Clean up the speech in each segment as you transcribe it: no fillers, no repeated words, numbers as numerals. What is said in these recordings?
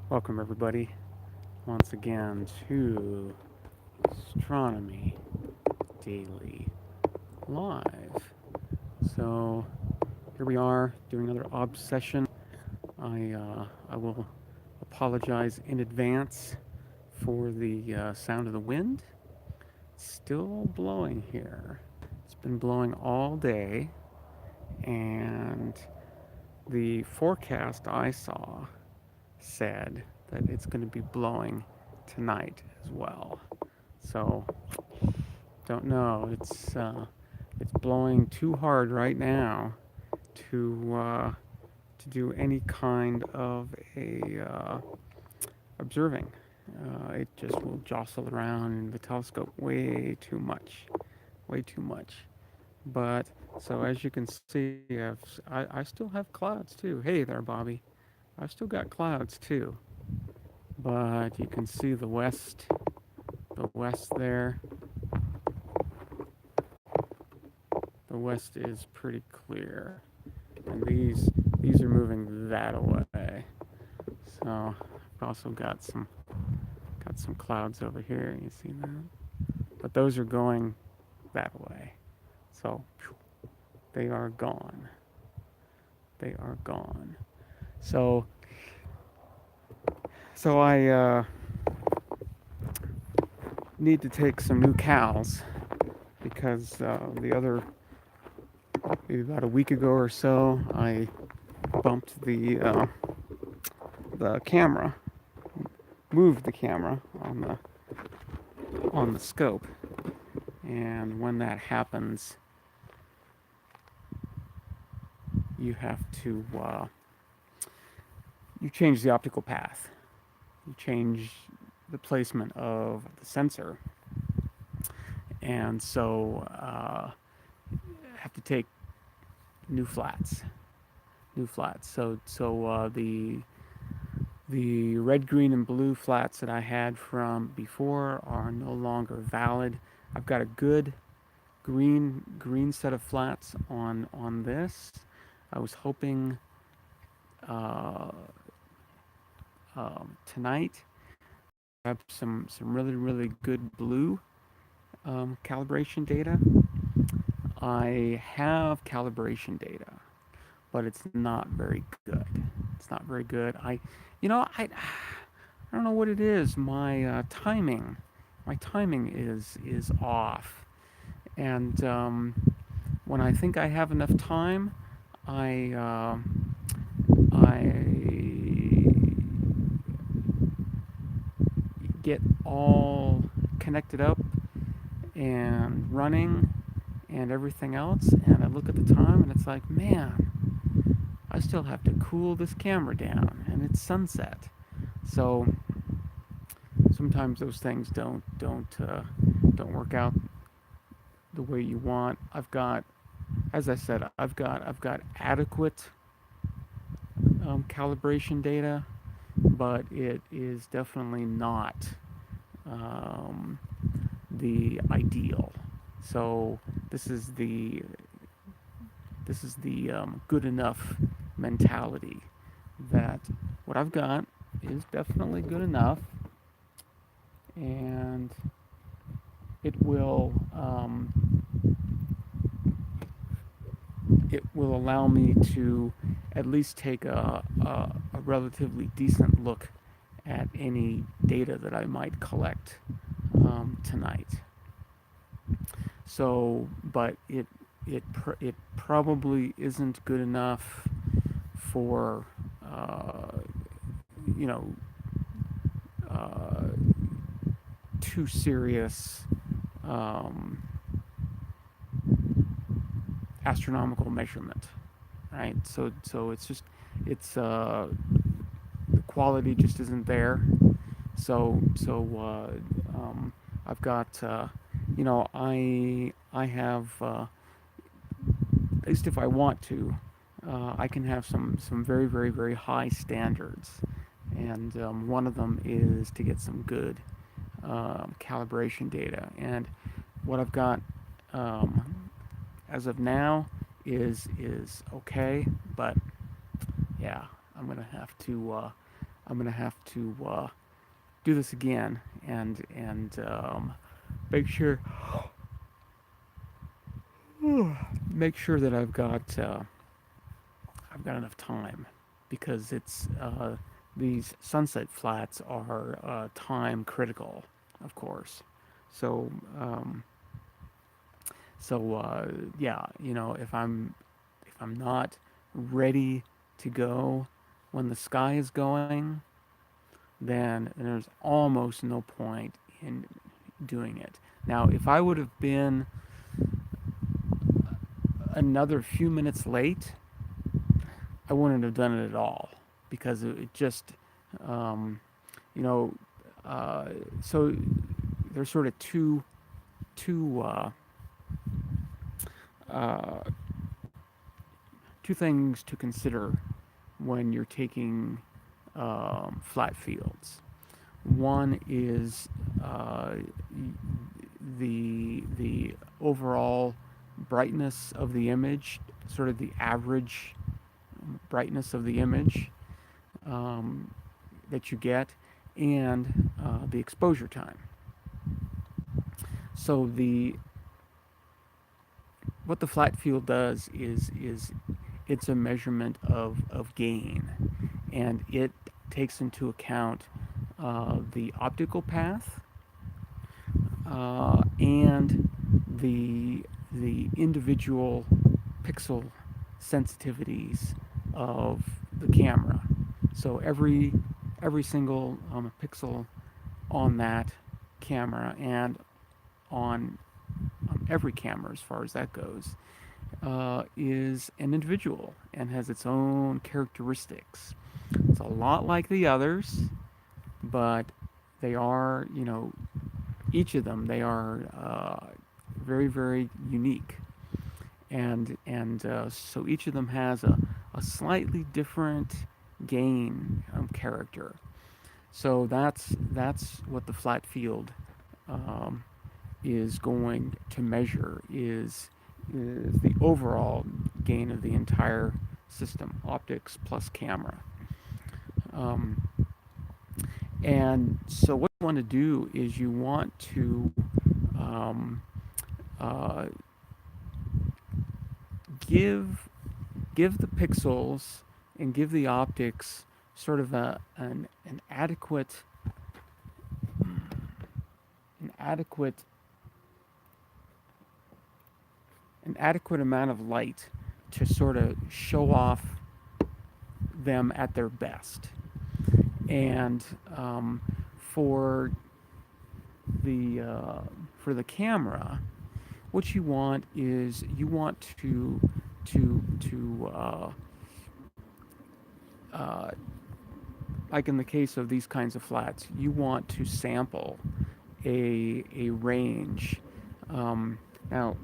Welcome, everybody, once again to Astronomy Daily Live. So, here we are doing another Obs-Session. I will apologize in advance for the sound of the wind. It's still blowing here. It's been blowing all day, and the forecast I saw said that it's going to be blowing tonight as well. So don't know. It's blowing too hard right now to do any kind of a observing. It just will jostle around in the telescope way too much. But so as you can see, I still have clouds too. Hey there, Bobby. I've still got clouds too. But you can see the west there. The west is pretty clear, and these are moving that away. So I've also got some clouds over here. You see that? But those are going that way. So they are gone. They are gone. So I need to take some new cows because the other maybe about a week ago or so I bumped the camera, moved the camera on the scope, and when that happens, you have to you change the optical path, you change the placement of the sensor, and so have to take new flats, So the red, green, and blue flats that I had from before are no longer valid. I've got a good green set of flats on this. I was hoping uh, tonight I have some really good blue calibration data. I have calibration data, but it's not very good. It's not very good. I don't know what it is. My timing is off, and when I think I have enough time, I I get all connected up and running and everything else, and I look at the time and it's like, man, I still have to cool this camera down, and it's sunset. So sometimes those things don't work out the way you want. I've got, as I said, I've got adequate calibration data, but it is definitely not um, the ideal. So this is the good enough mentality that what I've got is definitely good enough, and it will it will allow me to at least take a relatively decent look at any data that I might collect tonight. So, but it probably isn't good enough for you know uh, too serious um, astronomical measurement, right? So it's just it's the quality just isn't there. So I've got I have at least if I want to, I can have some very high standards, and one of them is to get some good calibration data. And what I've got as of now is okay, but yeah, I'm gonna have to I'm gonna have to do this again and make sure make sure that I've got enough time because it's these sunset flats are time critical, of course. So um, yeah, if I'm not ready to go when the sky is going, then there's almost no point in doing it. Now, if I would have been another few minutes late, I wouldn't have done it at all because it just, um, you know, uh, so there's sort of two uh, two things to consider when you're taking flat fields. One is the overall brightness of the image, sort of the average brightness of the image um, that you get, and the exposure time. So the what the flat field does is it's a measurement of gain, and it takes into account the optical path and the individual pixel sensitivities of the camera. So every single pixel on that camera and on every camera, as far as that goes, is an individual and has its own characteristics. It's a lot like the others, but they are, each of them, they are very, very unique. And so each of them has a slightly different gain character. So that's what the flat field um, is going to measure is the overall gain of the entire system, optics plus camera. Um, and so what you want to do is you want to um, uh, give give the pixels and give the optics sort of an adequate an adequate an adequate amount of light to sort of show off them at their best. And for the uh, for the camera, what you want is you want to uh, like in the case of these kinds of flats, you want to sample a range. Now,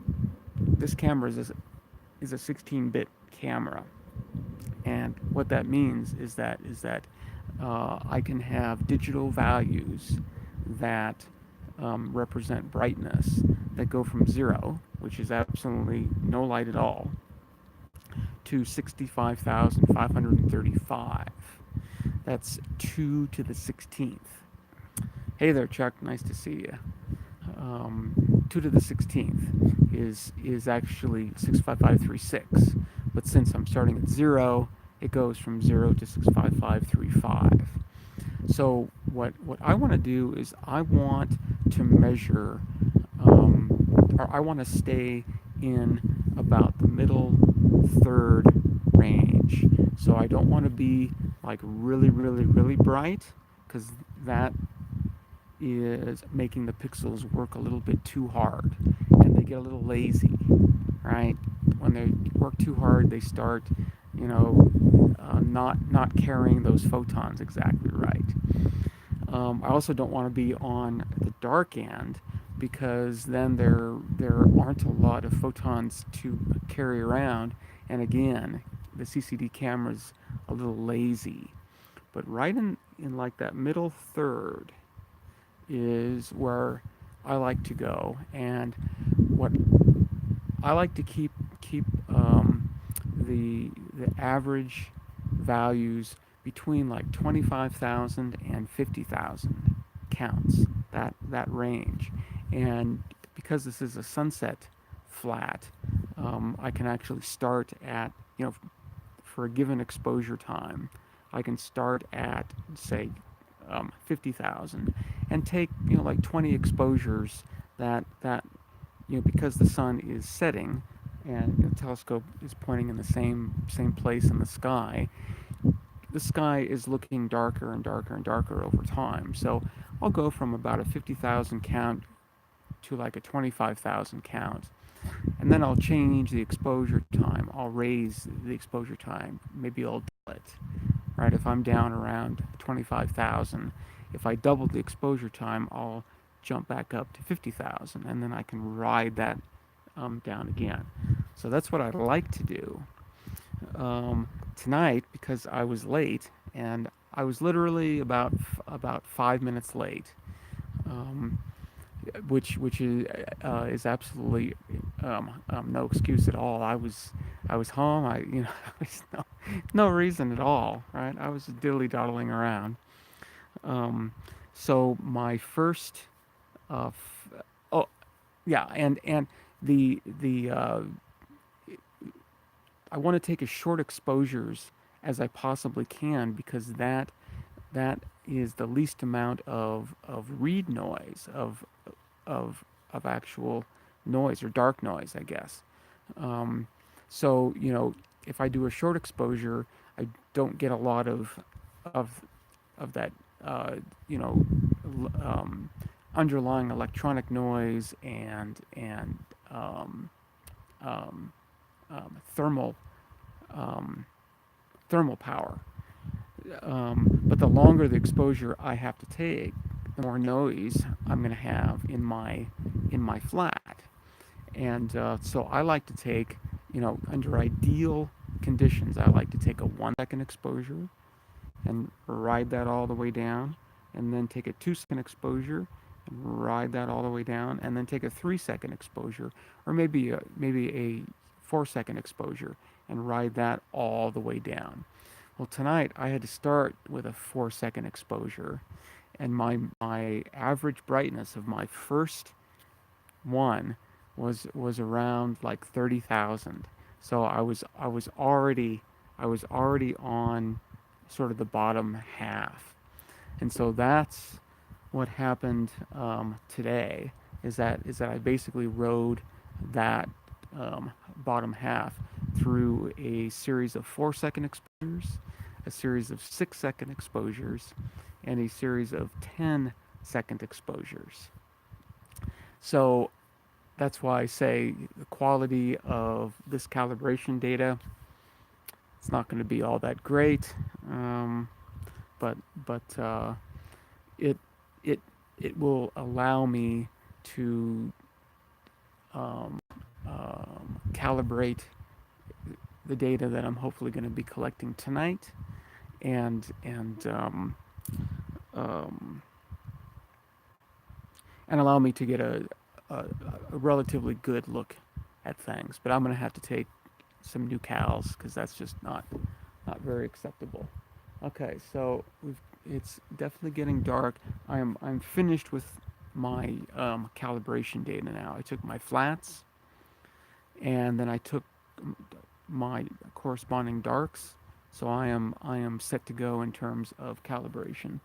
this camera is a 16-bit camera, and what that means is that I can have digital values that represent brightness that go from 0, which is absolutely no light at all, to 65,535. That's 2 to the 16th. Hey there, Chuck. Nice to see you. 2 to the 16th is actually 65536. But since I'm starting at 0, it goes from 0 to 65535. So what I want to do is I want to measure, or I want to stay in about the middle third range. So I don't want to be like really, really, really bright, because that is making the pixels work a little bit too hard, and they get a little lazy, right? When they work too hard, they start, not carrying those photons exactly right. I also don't want to be on the dark end, because then there aren't a lot of photons to carry around, and again, the CCD camera's a little lazy. But right in like that middle third is where I like to go, and what I like to keep the average values between like 25,000 and 50,000 counts, that range. And because this is a sunset flat, I can actually start at, for a given exposure time, I can start at, say, 50,000 and take, like 20 exposures that because the sun is setting and the telescope is pointing in the same place in the sky is looking darker and darker and darker over time. So I'll go from about a 50,000 count to like a 25,000 count. And then I'll change the exposure time. I'll raise the exposure time. Maybe I'll double it. Right? If I'm down around 25,000, if I double the exposure time, I'll jump back up to 50,000, and then I can ride that down again. So that's what I'd like to do. Tonight, because I was late, and I was literally about 5 minutes late, um, which is absolutely no excuse at all. I was home. Was no reason at all, right? I was dilly doddling around. Um, so my first, oh yeah, and the I want to take as short exposures as I possibly can because that is the least amount of read noise of actual noise or dark noise, I guess. Um, so if I do a short exposure, I don't get a lot of of that uh, you know um, underlying electronic noise and um, thermal um, thermal power. But the longer the exposure I have to take, the more noise I'm going to have in my flat. And so I like to take, under ideal conditions, I like to take a 1 second exposure and ride that all the way down, and then take a 2 second exposure and ride that all the way down, and then take a 3 second exposure, or maybe a 4 second exposure and ride that all the way down. Well, tonight I had to start with a 4 second exposure, and my average brightness of my first one was around like 30,000. So I was already on sort of the bottom half, and so that's what happened today. Is that I basically rode that bottom half through a series of 4 second exposures, a series of 6 second exposures, and a series of 10 second exposures. So that's why I say the quality of this calibration data, it's not going to be all that great, but it it it will allow me to um, calibrate the data that I'm hopefully going to be collecting tonight, and um, and allow me to get a, a relatively good look at things. But I'm going to have to take some new cals because that's just not very acceptable. Okay, so it's definitely getting dark. I'm finished with my calibration data now. I took my flats, and then I took my corresponding darks. So I am set to go in terms of calibration.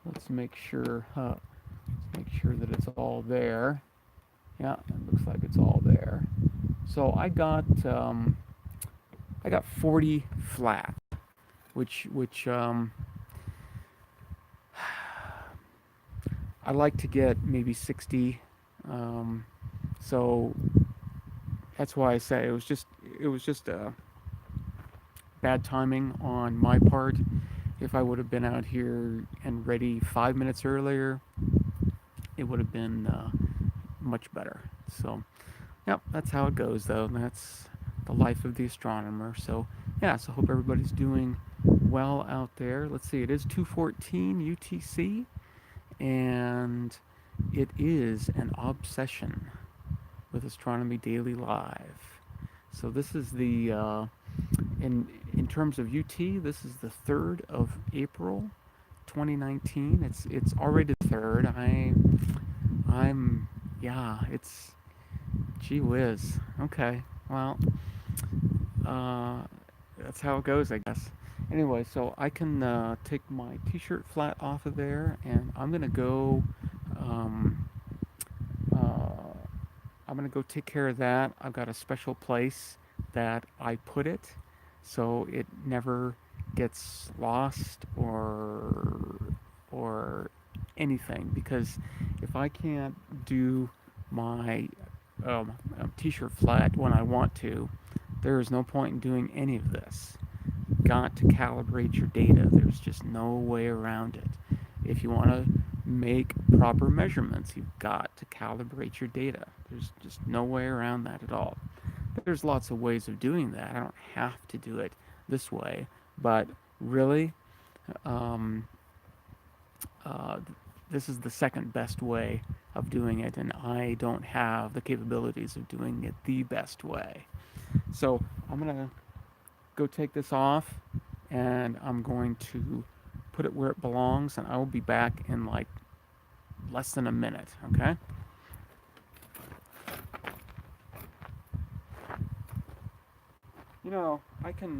Let's make sure that it's all there. Yeah, it looks like it's all there. So I got 40 flat, which I like to get maybe 60. So that's why I say it was just bad timing on my part. If I would have been out here and ready 5 minutes earlier, it would have been much better. So, yep, that's how it goes, though. That's the life of the astronomer. So, yeah, so hope everybody's doing well out there. Let's see, it is 2:14 UTC, and it is an Obs-Session with Astronomy Daily Live. So this is the in in terms of UT, this is the 3rd of April, 2019. It's already the 3rd. I'm yeah. It's gee whiz. Okay. Well, uh, that's how it goes, I guess. Anyway, so I can take my T-shirt flat off of there, and I'm gonna go. Um, uh, I'm gonna go take care of that. I've got a special place that I put it, so it never gets lost or anything. Because if I can't do my T-shirt flat when I want to, there is no point in doing any of this. Got to calibrate your data. There's just no way around it. If you want to make proper measurements, you've got to calibrate your data. There's just no way around that at all. There's lots of ways of doing that. I don't have to do it this way, but really, um, uh, this is the second best way of doing it, and I don't have the capabilities of doing it the best way. So I'm gonna go take this off, and I'm going to put it where it belongs, and I will be back in like less than a minute, okay? You know, I can,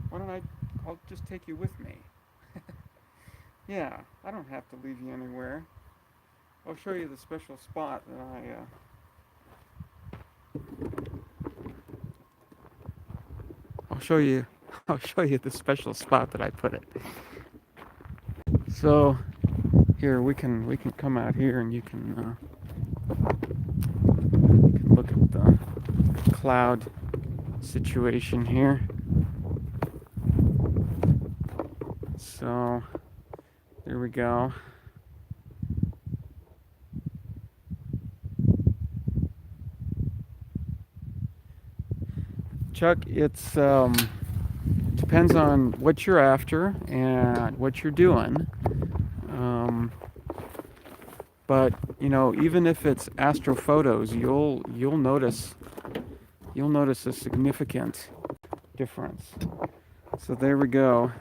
why don't I'll just take you with me. Yeah, I don't have to leave you anywhere. I'll show you the special spot that I'll show you, I'll show you the special spot that I put it. So, here, we can come out here, and you can look at the cloud situation here. So there we go. Chuck, it's depends on what you're after and what you're doing. But you know, even if it's astrophotos, you'll notice a significant difference. So there we go.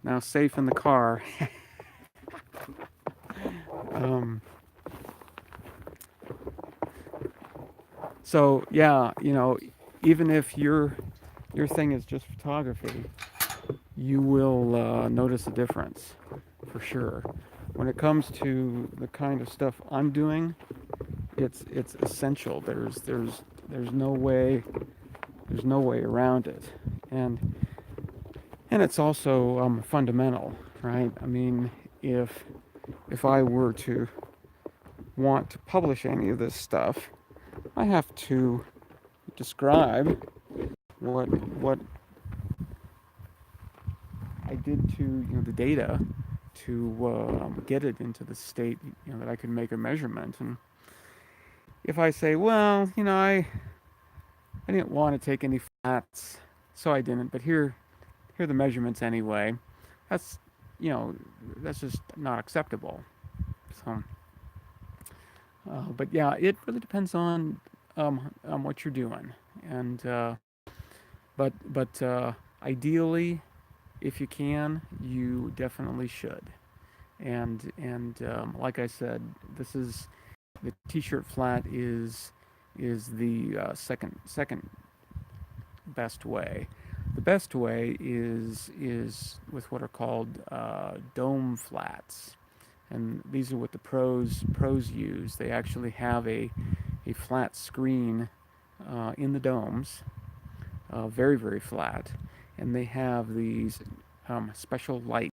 Now safe in the car. um, so yeah, you know, even if your thing is just photography, you will notice a difference for sure. When it comes to the kind of stuff I'm doing, it's essential. There's no way around it, and it's also fundamental, right? I mean, if I were to want to publish any of this stuff, I have to describe what I did to the data to get it into the state that I could make a measurement. And if I say, well, I didn't want to take any flats, so I didn't. But here are the measurements anyway. That's you know that's just not acceptable. So, but yeah, it really depends on what you're doing, and but ideally, if you can, you definitely should. And like I said, this is the T-shirt flat is the second best way. The best way is with what are called dome flats, and these are what the pros use. They actually have a flat screen in the domes, very flat, and they have these special lights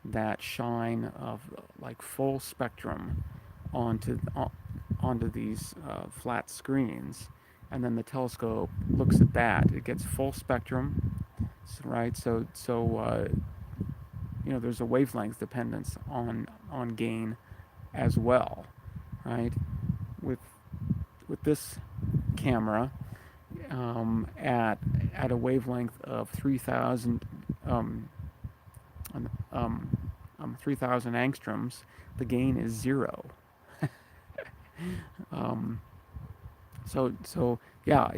that shine of like full spectrum onto onto these flat screens, and then the telescope looks at that. It gets full spectrum, right? So there's a wavelength dependence on gain as well, right? With with this camera at a wavelength of 3,000 um, 3,000 angstroms, the gain is zero. um, so yeah,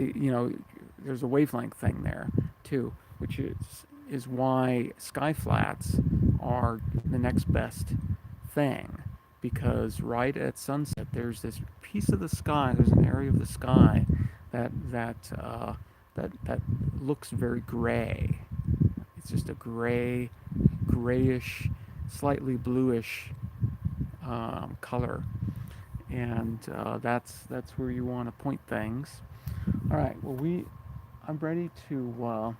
there's a wavelength thing there too, which is why sky flats are the next best thing, because right at sunset there's this piece of the sky, there's an area of the sky that looks very gray. It's just a grayish, slightly bluish color, and that's where you want to point things. All right. Well, I'm ready to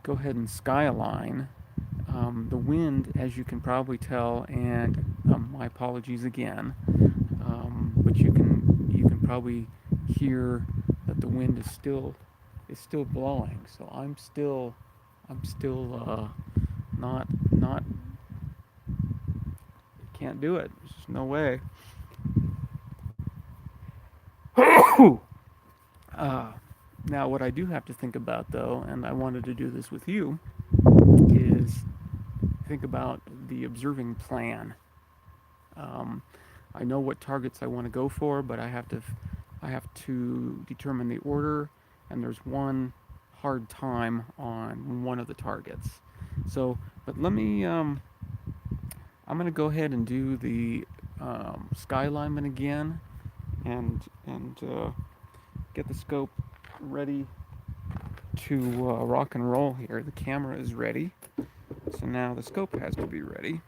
go ahead and sky align. The wind, as you can probably tell, and my apologies again, but you can probably hear that the wind is still blowing. So I'm still not can't do it. There's just no way. uh, Now, what I do have to think about, though, and I wanted to do this with you, is think about the observing plan. Um, I know what targets I want to go for, but I have to determine the order, and there's one hard time on one of the targets. So, but let me. I'm going to go ahead and do the sky alignment again, and get the scope ready to rock and roll here. The camera is ready, so now the scope has to be ready.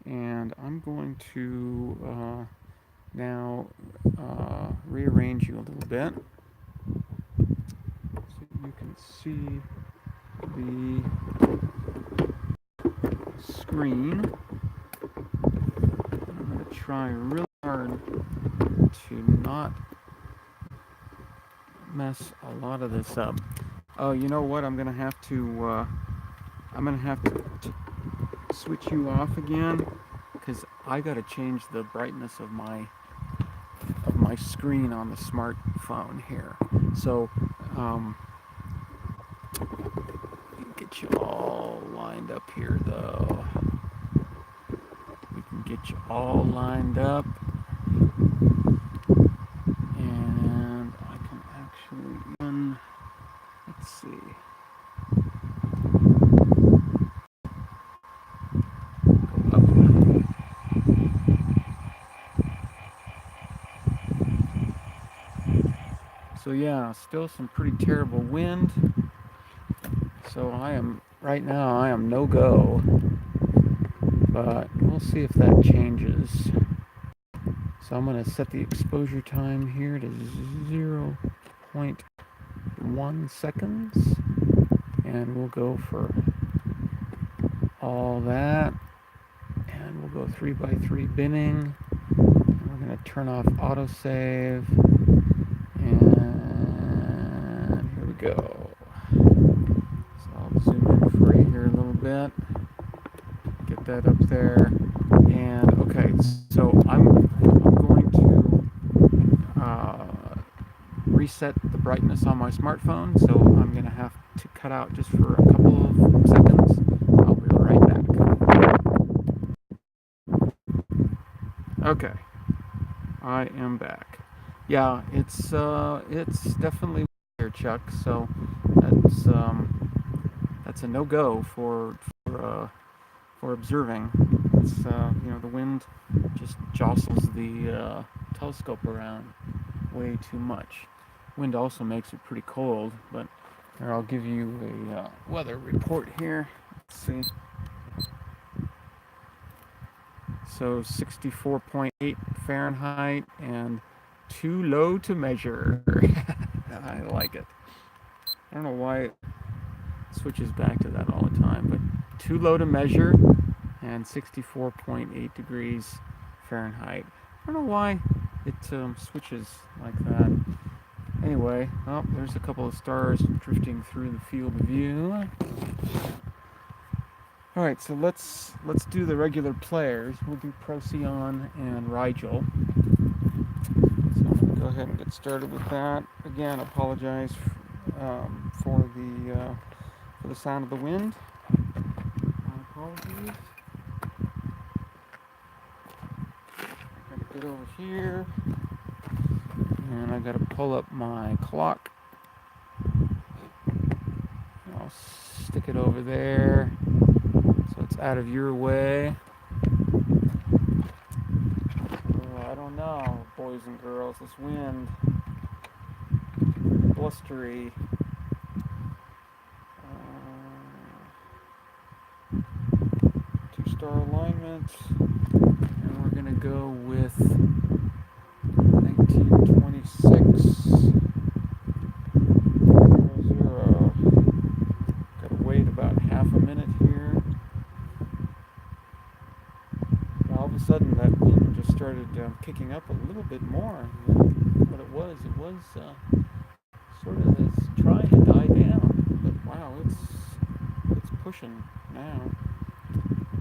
And I'm going to now rearrange you a little bit so you can see the screen. I'm going to try really hard to not mess a lot of this up. Oh, you know what? I'm going to have to switch you off again, because I got to change the brightness of my screen on the smartphone here. So get you all lined up here, though. We can get you all lined up, and I can actually run. Let's see. Go up. So yeah, still some pretty terrible wind. So right now I am no go, but we'll see if that changes. So I'm going to set the exposure time here to 0.1 seconds, and we'll go for all that, and we'll go 3x3 binning. And we're going to turn off autosave, and here we go. So I'll zoom in for you here a little bit, get that up there, and okay, so I'm going to reset the brightness on my smartphone, so I'm going to have to cut out just for a couple of seconds. I'll be right back. Okay, I am back. Yeah, it's definitely here, Chuck. So that's a no-go for observing. It's the wind just jostles the telescope around way too much. Wind also makes it pretty cold, but here, I'll give you a weather report here. Let's see. So 64.8 Fahrenheit and too low to measure. I like it. I don't know why it switches back to that all the time, but too low to measure and 64.8 degrees Fahrenheit. I don't know why it switches like that. Anyway, oh, there's a couple of stars drifting through the field of view. All right, so let's do the regular players. We'll do Procyon and Rigel. So I'm going to go ahead and get started with that. Again, apologize for the sound of the wind. My apologies. I'm going to get over here And I gotta pull up my clock. I'll stick it over there so it's out of your way. I don't know, boys and girls, this wind, blustery. Two-star alignment, and we're gonna go with 1926 00. Gotta wait about half a minute here. All of a sudden, that wind just started kicking up a little bit more than what it was. It was sort of trying to die down, but wow, it's pushing now.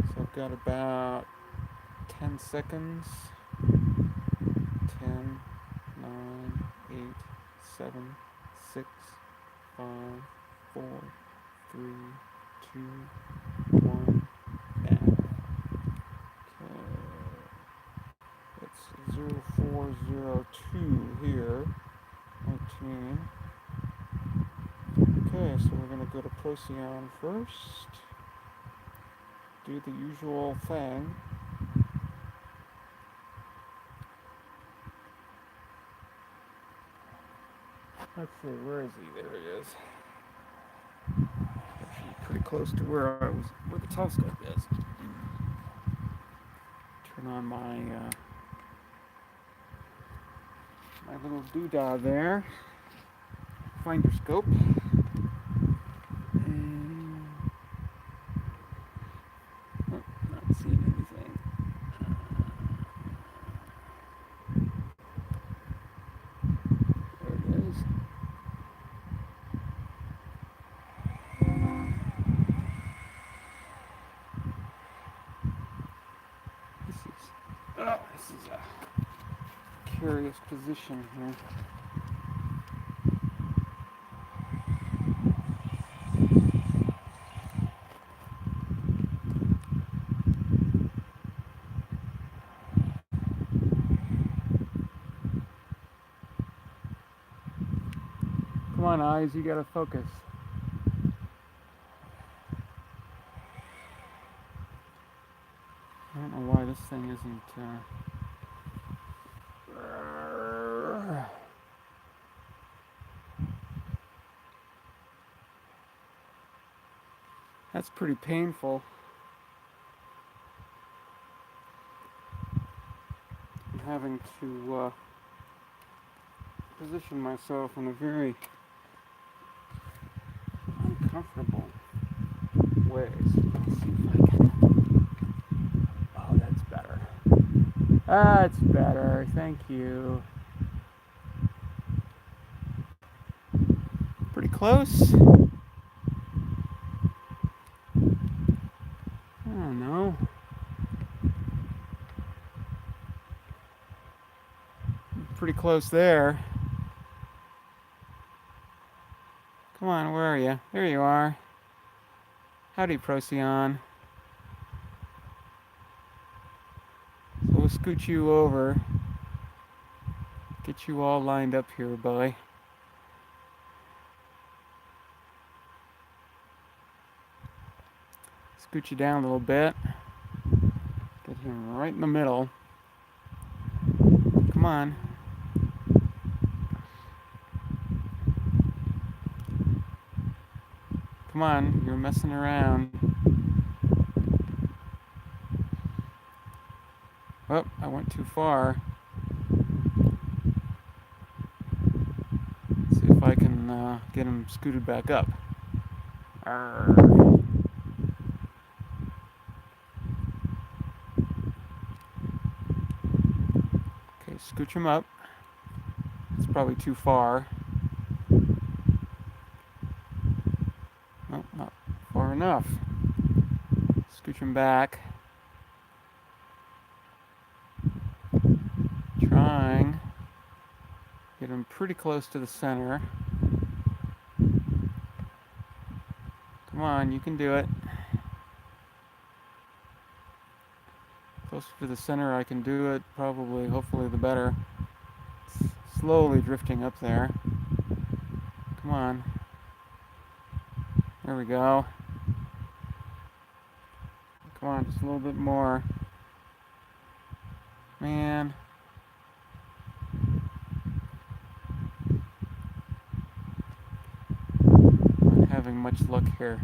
So I've got about 10 seconds. 10, 9, 8, 7, 6, 5, 4, 3, 2, 1, and it's 0402 here. 19. Okay, so we're going to go to Procyon first. Do the usual thing. Let's see, where is he? There he is. Actually, pretty close to where the telescope is. Turn on my my little doodah there. Find your scope. And not seeing anything. There it is. This is a curious position here. Come on, eyes, you gotta focus. I don't know why this thing isn't that's pretty painful. I'm having to position myself in a very uncomfortable way. So let's see if I can. Oh, that's better. That's better. Thank you. Pretty close. I don't know. Pretty close there. Come on, where are you? There you are. Howdy, Procyon. So we'll scoot you over. Get you all lined up here, buddy. Scoot you down a little bit. Get him right in the middle. Come on. Come on, you're messing around. Oh, I went too far. Let's see if I can get him scooted back up. Arr. Okay, scooch him up. It's probably too far. Nope, not far enough. Scooch him back. Trying. Get him pretty close to the center. Come on, you can do it. Closer to the center I can do it, probably, hopefully the better. slowly drifting up there. Come on. There we go. Come on, just a little bit more. Man. Not having much luck here.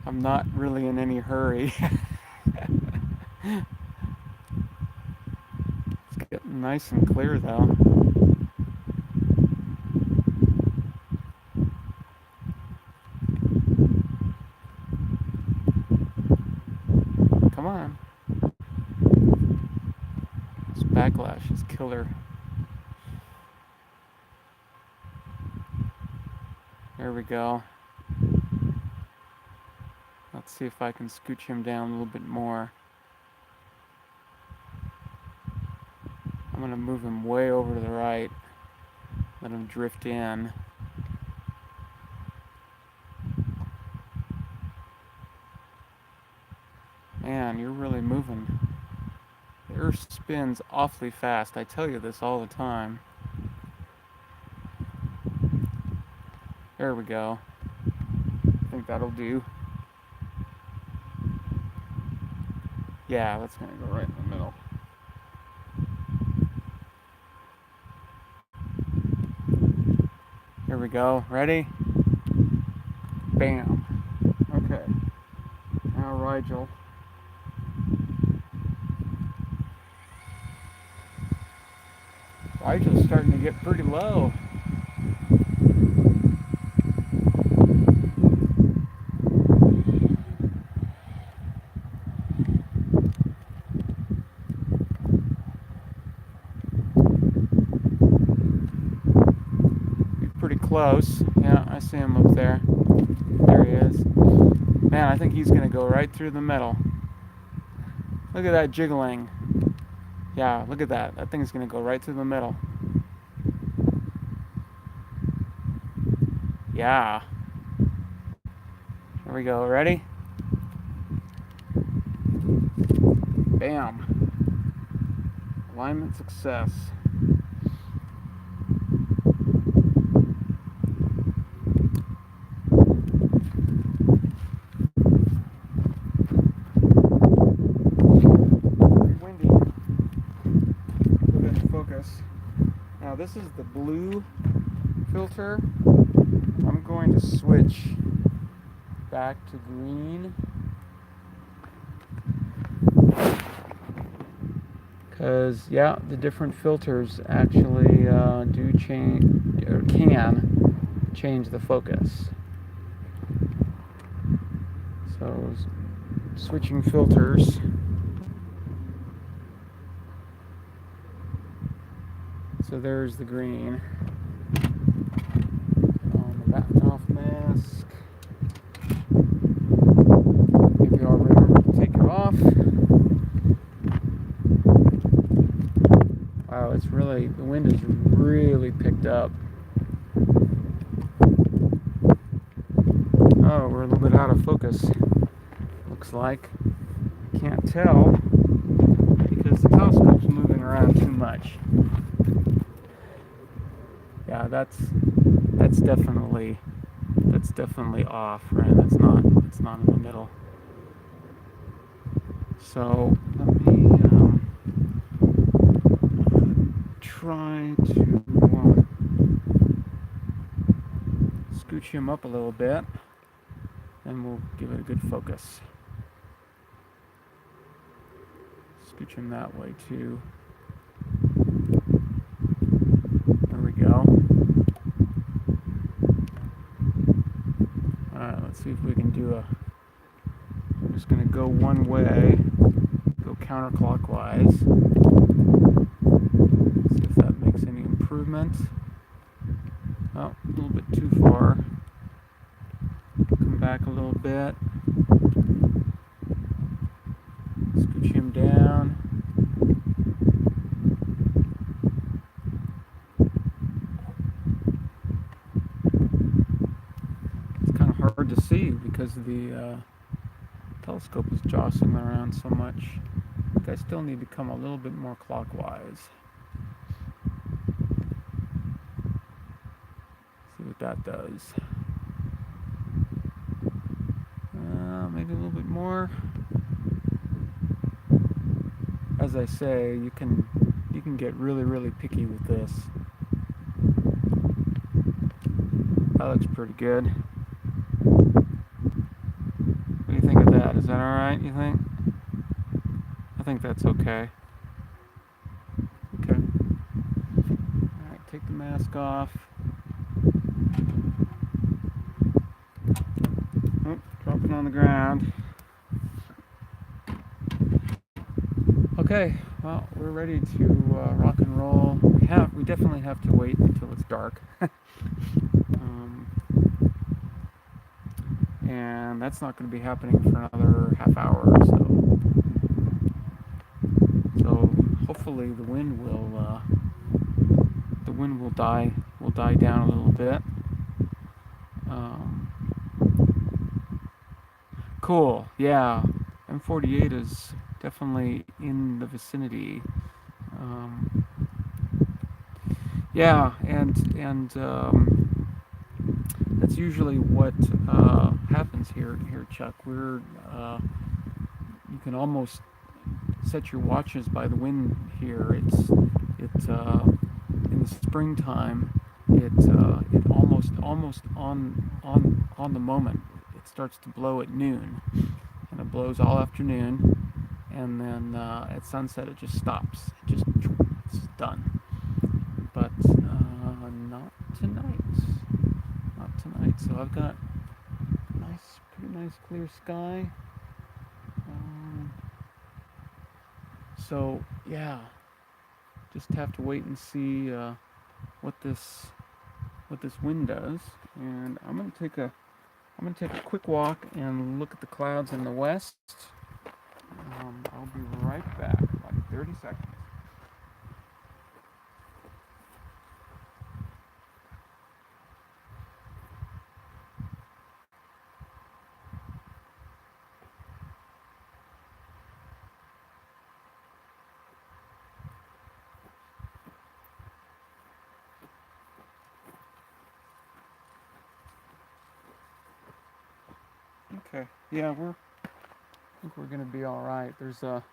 I'm not really in any hurry. It's getting nice and clear though. Come on. This backlash is killer. There we go. Let's see if I can scooch him down a little bit more. I'm going to move him way over to the right. Let him drift in. Man, you're really moving. The Earth spins awfully fast. I tell you this all the time. There we go. I think that'll do. Yeah, that's going to go right in the middle. Here we go. Ready? Bam. Okay. Now Rigel. Rigel's starting to get pretty low. Pretty close. Yeah, I see him up there. There he is. Man, I think he's going to go right through the middle. Look at that jiggling. Yeah, look at that. That thing's going to go right through the middle. Yeah. Here we go. Ready? Bam. Alignment success. Now this is the blue filter. I'm going to switch back to green because yeah, the different filters actually do change or can change the focus. So switching filters. So there's the green. On the back off mask. Maybe I'll remember to take it off. Wow, it's really, the wind is really picked up. Oh, we're a little bit out of focus. Looks like. Can't tell because the telescope's moving around too much. Yeah, that's definitely off, right? It's not in the middle. So let me try to scooch him up a little bit, and we'll give it a good focus. Scooch him that way too. There we go. Alright, let's see if we can do I'm just going to go one way, go counterclockwise. See if that makes any improvement. Oh, a little bit too far. Come back a little bit. Scooch him down. It's kind of hard to see because the telescope is jostling around so much. I think I still need to come a little bit more clockwise. See what that does. Maybe a little bit more. As I say, you can get really picky with this. That looks pretty good. What do you think of that? Is that alright, you think? I think that's okay. Okay. Alright, take the mask off. Oh, dropping on the ground. Okay, well, we're ready to rock and roll. We definitely have to wait until it's dark. And that's not going to be happening for another half hour or so. So hopefully the wind will die down a little bit. Cool. Yeah, M48 is definitely in the vicinity. Yeah, and that's usually what happens here, Chuck. You can almost set your watches by the wind here. It's in the springtime. It almost on the moment. It starts to blow at noon, and it blows all afternoon, and then at sunset it just stops. It's done. But not tonight. Not tonight. So I've got pretty nice clear sky. So yeah, just have to wait and see what this wind does. And I'm gonna take a quick walk and look at the clouds in the west. I'll be right back, like 30 seconds. Okay. Yeah, I think we're gonna be all right. There's a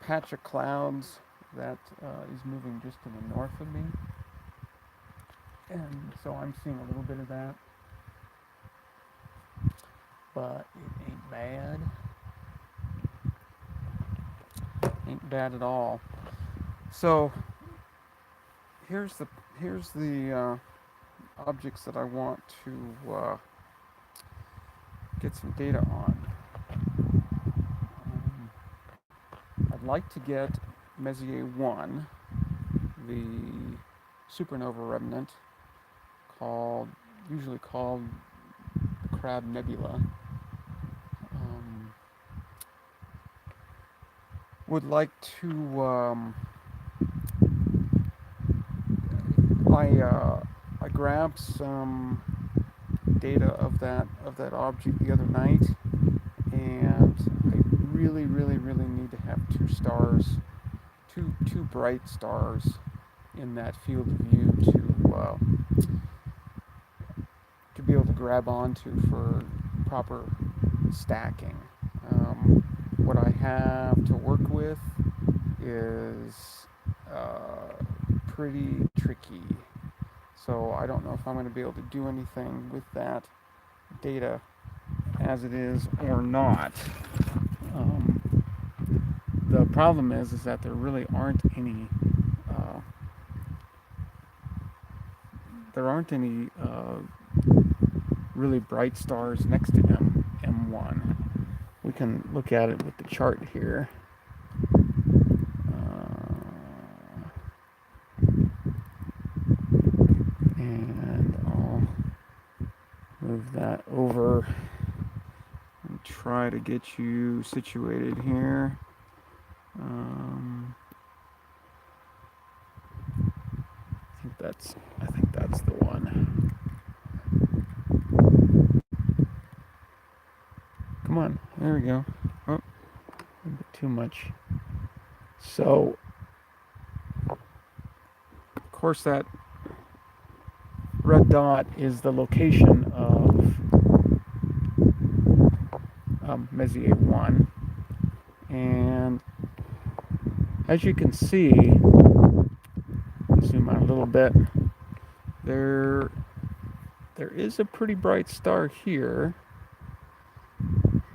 patch of clouds that is moving just to the north of me, and so I'm seeing a little bit of that, but it ain't bad. Ain't bad at all. So here's the objects that I want to get some data on. I'd like to get Messier 1, the supernova remnant, usually called the Crab Nebula. Would like to I grabbed some data of that object the other night, and I really need to have two bright stars in that field of view to be able to grab onto for proper stacking. What I have to work with is pretty tricky. So I don't know if I'm going to be able to do anything with that data as it is or not. The problem is that there really aren't any really bright stars next to M1. We can look at it with the chart here. And I'll move that over and try to get you situated here. I think that's the one. Come on. there we go. Oh, a bit too much. So, of course, that red dot is the location of Messier 1. And as you can see, zoom out a little bit, there is a pretty bright star here.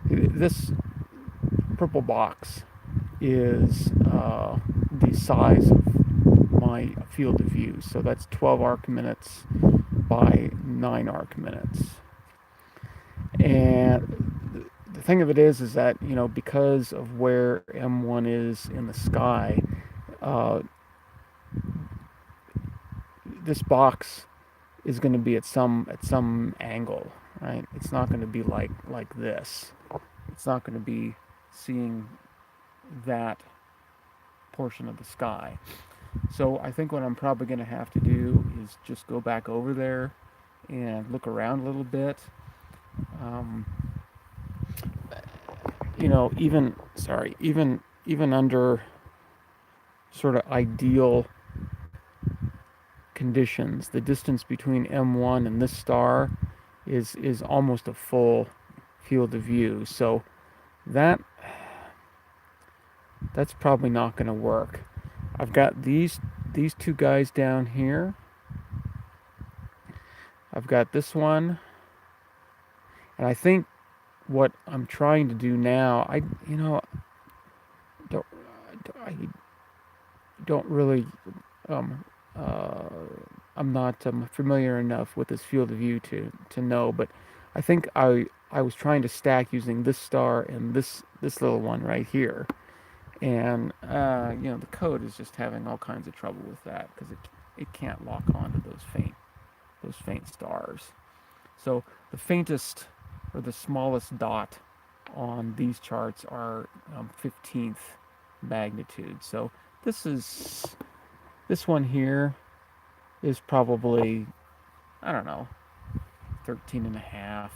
This purple box is the size of my field of view. So that's 12 arc minutes by 9 arc minutes. And the thing of it is that, you know, because of where M1 is in the sky, this box is going to be at some angle, right? It's not going to be like this. It's not going to be seeing that portion of the sky. So I think what I'm probably going to have to do is just go back over there and look around a little bit. You know, even under sort of ideal conditions, the distance between M1 and this star is almost a full field of view. So that's probably not going to work. I've got these two guys down here. I've got this one, and I think what I'm trying to do now, I don't really I'm not familiar enough with this field of view to know, but I think I was trying to stack using this star and this little one right here. And you know, the code is just having all kinds of trouble with that because it can't lock onto those faint stars. So the faintest or the smallest dot on these charts are 15th magnitude. So this one here is probably, I don't know, 13 and a half,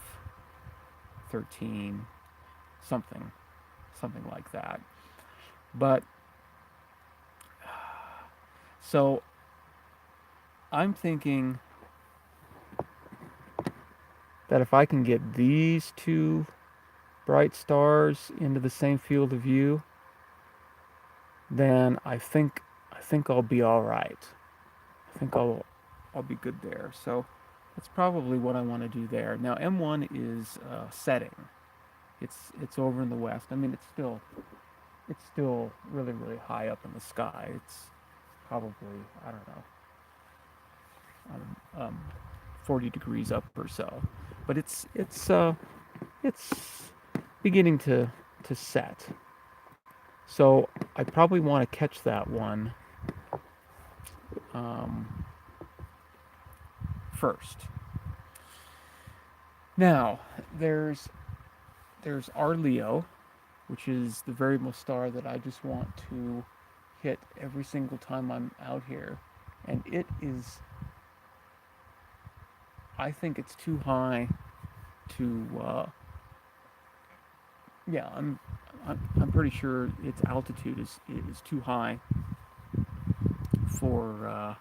13, something like that. But so I'm thinking that if I can get these two bright stars into the same field of view, then I think I'll be all right. I think I'll be good there. So that's probably what I want to do there. Now M1 is setting. It's over in the west. I mean, it's still really, really high up in the sky. It's probably, I don't know, 40 degrees up or so. But it's beginning to set. So I probably want to catch that one first. Now there's our Leo, which is the variable star that I just want to hit every single time I'm out here. And it is, I think it's too high to, yeah, I'm pretty sure its altitude is too high for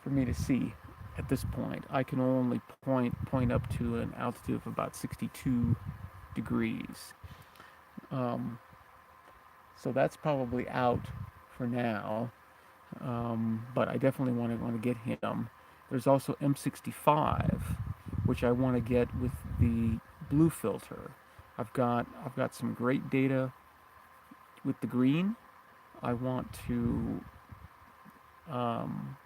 me to see at this point. I can only point up to an altitude of about 62 degrees. So that's probably out for now. But I definitely want to get him. There's also M65, which I want to get with the blue filter. I've got some great data with the green. I want to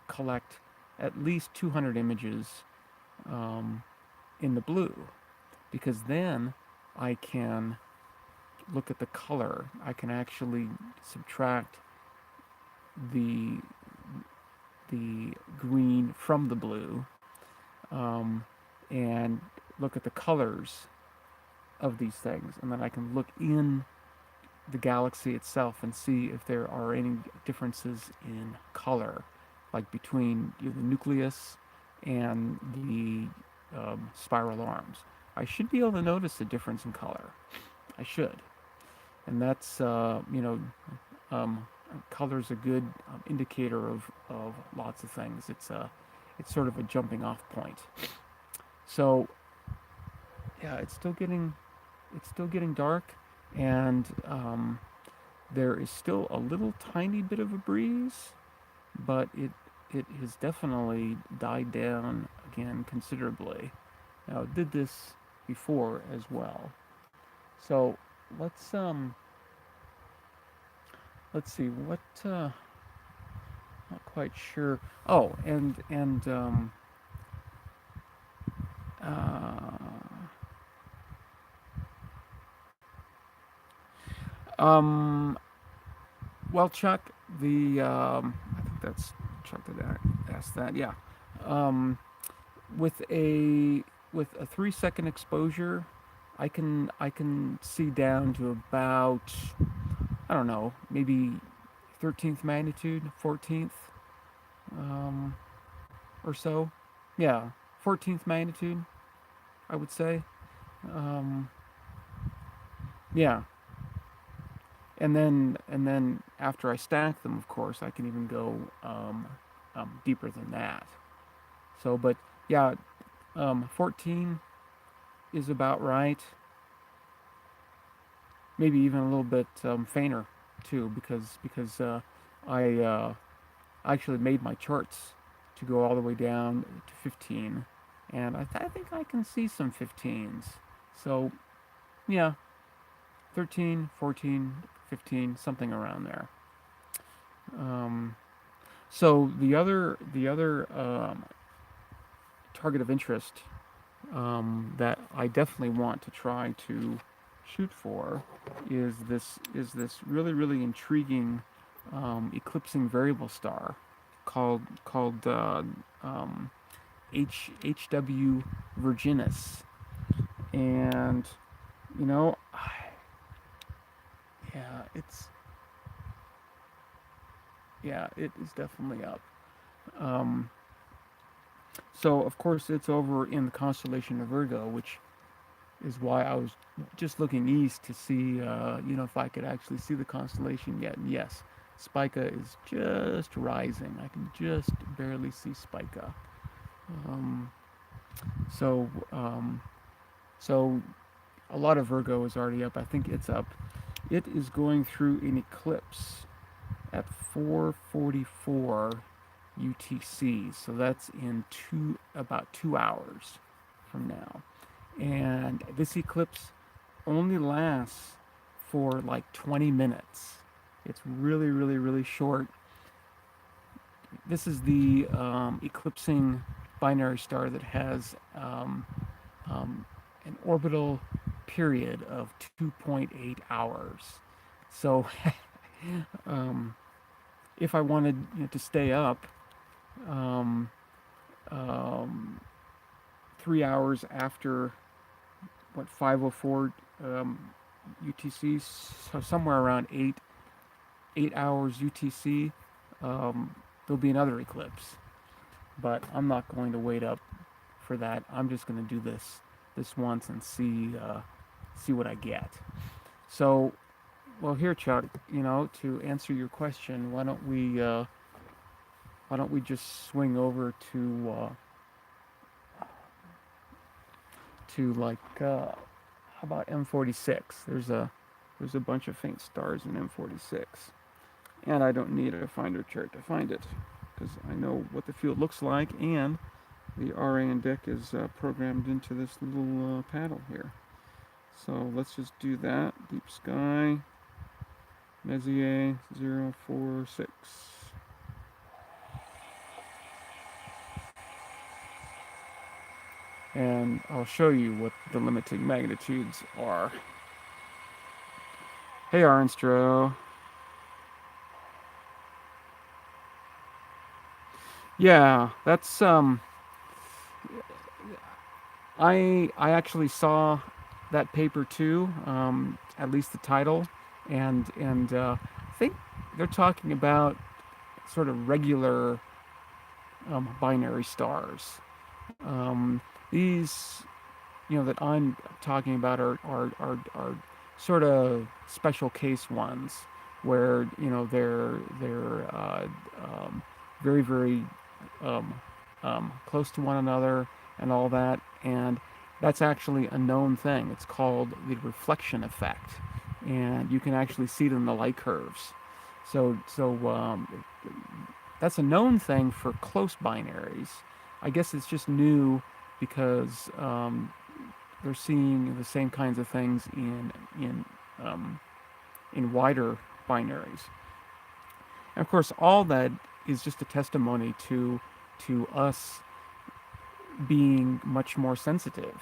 collect at least 200 images in the blue, because then I can look at the color. I can actually subtract the green from the blue and look at the colors of these things, and then I can look in the galaxy itself and see if there are any differences in color, like between the nucleus and the spiral arms. I should be able to notice the difference in color. I should, and that's um, color's a good indicator of lots of things. It's sort of a jumping off point. So yeah, it's still getting dark, and there is still a little tiny bit of a breeze, but it has definitely died down again considerably. Now it did this before as well. So let's let's see what not quite sure. Oh, and uh, um well, Chuck, the I think that's Chuck that asked that. Yeah, um, with a with a 3 second exposure, I can see down to about, I don't know, maybe 13th magnitude, 14th, um, or so. Yeah, 14th magnitude, I would say. Um, yeah, and then after I stack them, of course, I can even go deeper than that. So, but yeah, 14 is about right. Maybe even a little bit fainter too, because I actually made my charts to go all the way down to 15, and I think I can see some 15s. So yeah, 13, 14, 15, something around there. Um, so the other target of interest that I definitely want to try to shoot for is this really intriguing eclipsing variable star called um, HW Virginis, and you know, yeah, it is definitely up. Um, so of course it's over in the constellation of Virgo, which is why I was just looking east to see, if I could actually see the constellation yet. And yes, Spica is just rising. I can just barely see Spica. Um, so, um, so a lot of Virgo is already up. I think it's up. It is going through an eclipse at 4:44 UTC. So that's in about 2 hours from now. And this eclipse only lasts for like 20 minutes. It's really short. This is the eclipsing binary star that has um, an orbital period of 2.8 hours. So, um, if I wanted to stay up um, um, 3 hours after what 5:04 UTC, so somewhere around 8 hours UTC, there'll be another eclipse. But I'm not going to wait up for that. I'm just going to do this once and see what I get. So, well, here, Chuck, to answer your question, why don't we just swing over to like how about M46? There's a bunch of faint stars in M46, and I don't need a finder chart to find it because I know what the field looks like, and the RA and deck is programmed into this little paddle here. So let's just do that. Deep sky, Messier 046. And I'll show you what the limiting magnitudes are. Hey, Arnstro. Yeah, that's I actually saw that paper too, at least the title, and I think they're talking about sort of regular binary stars. These that I'm talking about are sort of special case ones where they're very very um, close to one another and all that, and that's actually a known thing. It's called the reflection effect, and you can actually see it in the light curves. So that's a known thing for close binaries. I guess it's just new because they're seeing the same kinds of things in um, in wider binaries. And of course, all that is just a testimony to us being much more sensitive.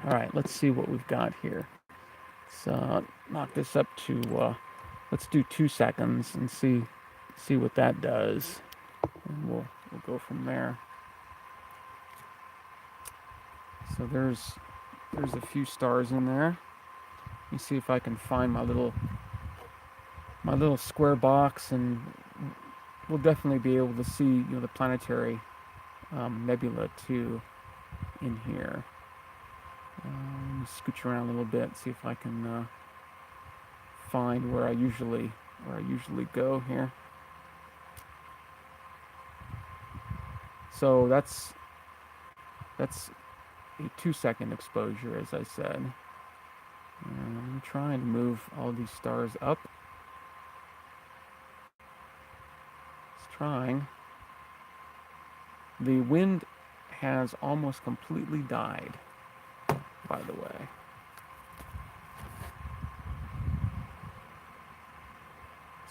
All right, let's see what we've got here. Let's knock this up to let's do 2 seconds and see what that does, and we'll go from there. So there's a few stars in there. Let me see if I can find my little square box, and we'll definitely be able to see the planetary nebula too in here. Let me scooch around a little bit, see if I can find where I usually go here. So that's a 2 second exposure, as I said. And I'm trying to move all these stars up. It's trying. The wind has almost completely died, by the way.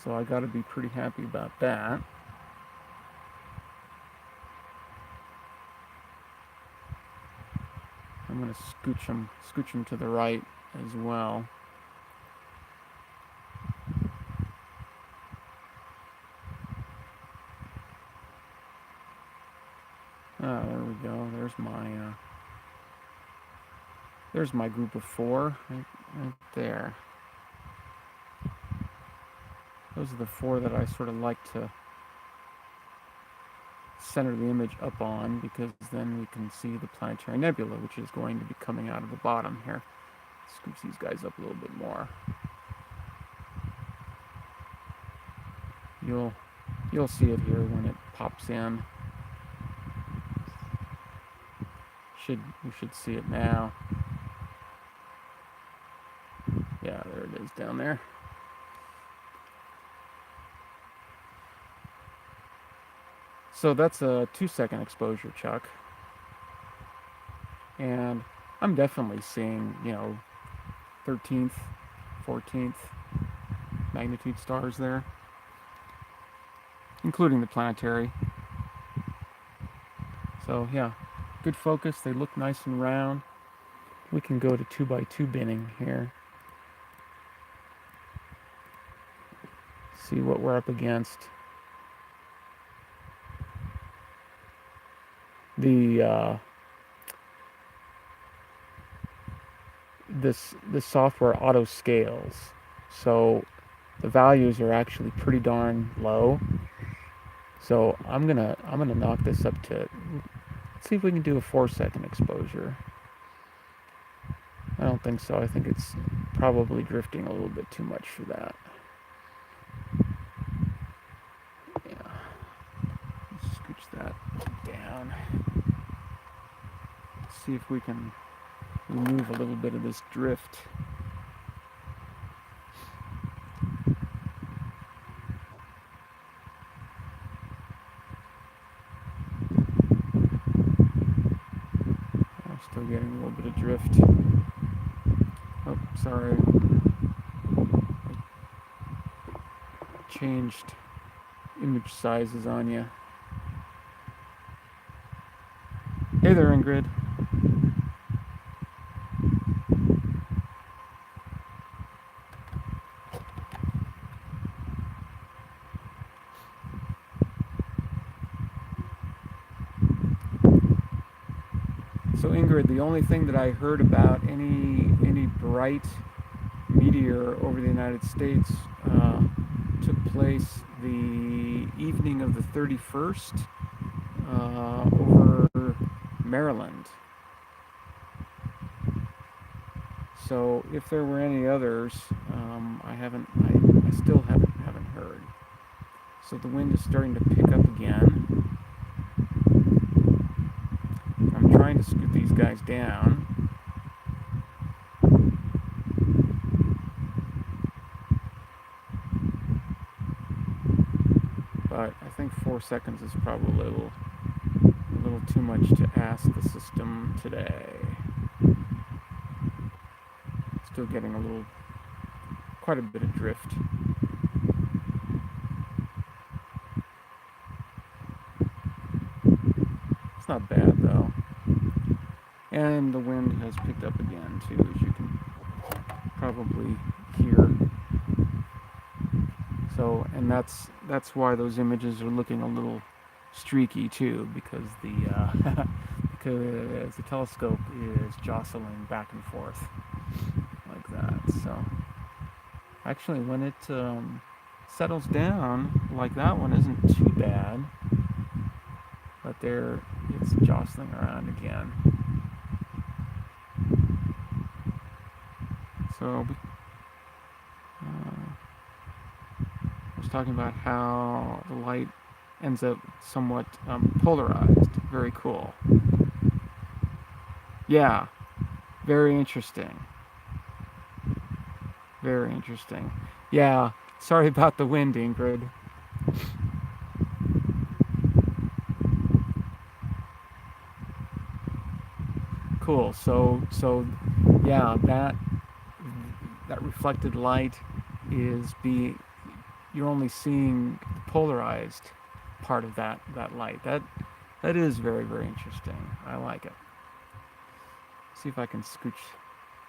So I got to be pretty happy about that. I'm going to scooch them to the right as well. Ah, there we go. There's my group of 4 right there. Those are the 4 that I sort of like to center the image up on, because then we can see the planetary nebula, which is going to be coming out of the bottom here. Scooch these guys up a little bit more. You'll see it here when it pops in. We should see it now. Yeah, there it is down there. So that's a 2 second exposure, Chuck. And I'm definitely seeing, 13th, 14th magnitude stars there, including the planetary. So yeah, good focus. They look nice and round. We can go to 2x2 binning here. See what we're up against. This software auto scales, so the values are actually pretty darn low. So I'm gonna knock this up to, let's see if we can do a 4 second exposure. I don't think so. I think it's probably drifting a little bit too much for that. Yeah, let's scooch that down. Let's see if we can remove a little bit of this drift. I'm still getting a little bit of drift. Oh, sorry. I changed image sizes on you. Hey there, Ingrid. So Ingrid, the only thing that I heard about any bright meteor over the United States took place the evening of the 31st over Maryland. So if there were any others, I still haven't heard. So the wind is starting to pick up again. I'm trying to scoot these guys down. But I think 4 seconds is probably a little too much to ask the system today. Still getting quite a bit of drift. It's not bad though. And the wind has picked up again too, as you can probably hear. So, and that's why those images are looking a little streaky too, because because the telescope is jostling back and forth like that. So, actually, when it settles down, like that one isn't too bad, but it's jostling around again. So, I was talking about how the light ends up somewhat polarized. Very cool. Yeah, very interesting. Very interesting. Yeah, sorry about the wind, Ingrid. Cool. So yeah, that reflected light is you're only seeing the polarized part of that light. That is very, very interesting. I like it. See if I can scooch.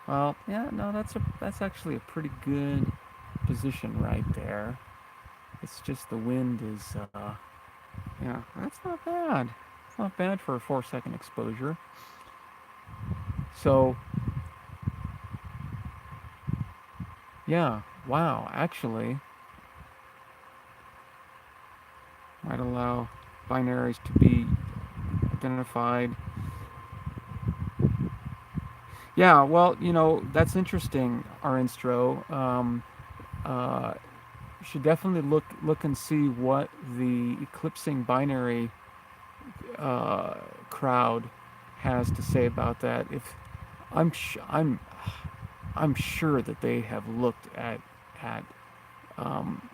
Well, yeah, no, that's actually a pretty good position right there. It's just the wind is yeah, that's not bad. It's not bad for a 4 second exposure. So yeah, wow, actually might allow binaries to be identified. Yeah, well, that's interesting, our instro. You should definitely look and see what the eclipsing binary crowd has to say about that. If I'm sh- I'm sure that they have looked at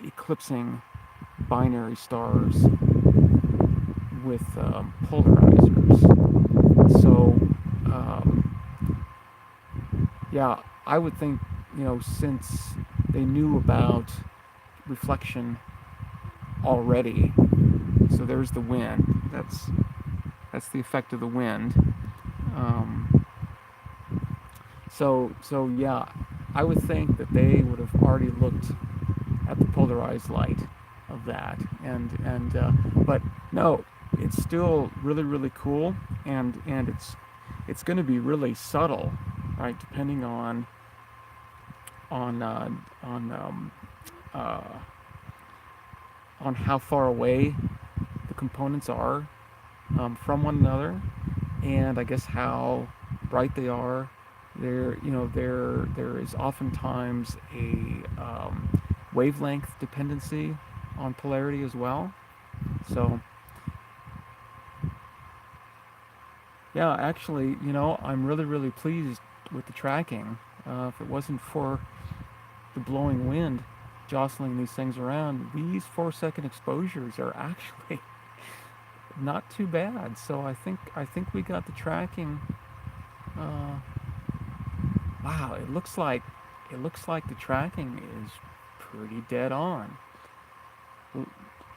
eclipsing binary stars with polarizers. So yeah, I would think since they knew about reflection already, so there's the wind. That's the effect of the wind. So yeah, I would think that they would have already looked at the polarized light of that, but no, it's still really, really cool, and it's going to be really subtle, right? Depending on uh, on um, uh, on how far away the components are from one another, and I guess how bright they are. There is oftentimes a wavelength dependency on polarity as well. So yeah, actually, I'm really, really pleased with the tracking. If it wasn't for the blowing wind jostling these things around, these 4 second exposures are actually not too bad. So I think we got the tracking. Uh, wow, it looks like the tracking is pretty dead on.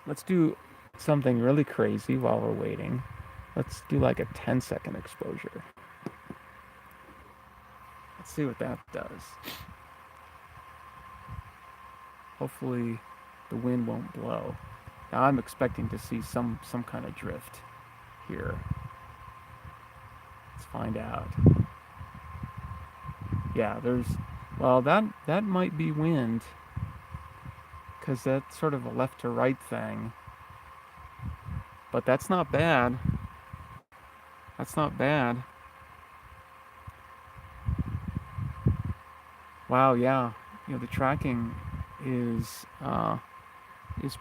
Let's do something really crazy while we're waiting. Let's do like a 10-second exposure. Let's see what that does. Hopefully the wind won't blow. Now I'm expecting to see some kind of drift here. Let's find out. Yeah, well, that might be wind, because that's sort of a left to right thing. But that's not bad. That's not bad. Wow, yeah. The tracking is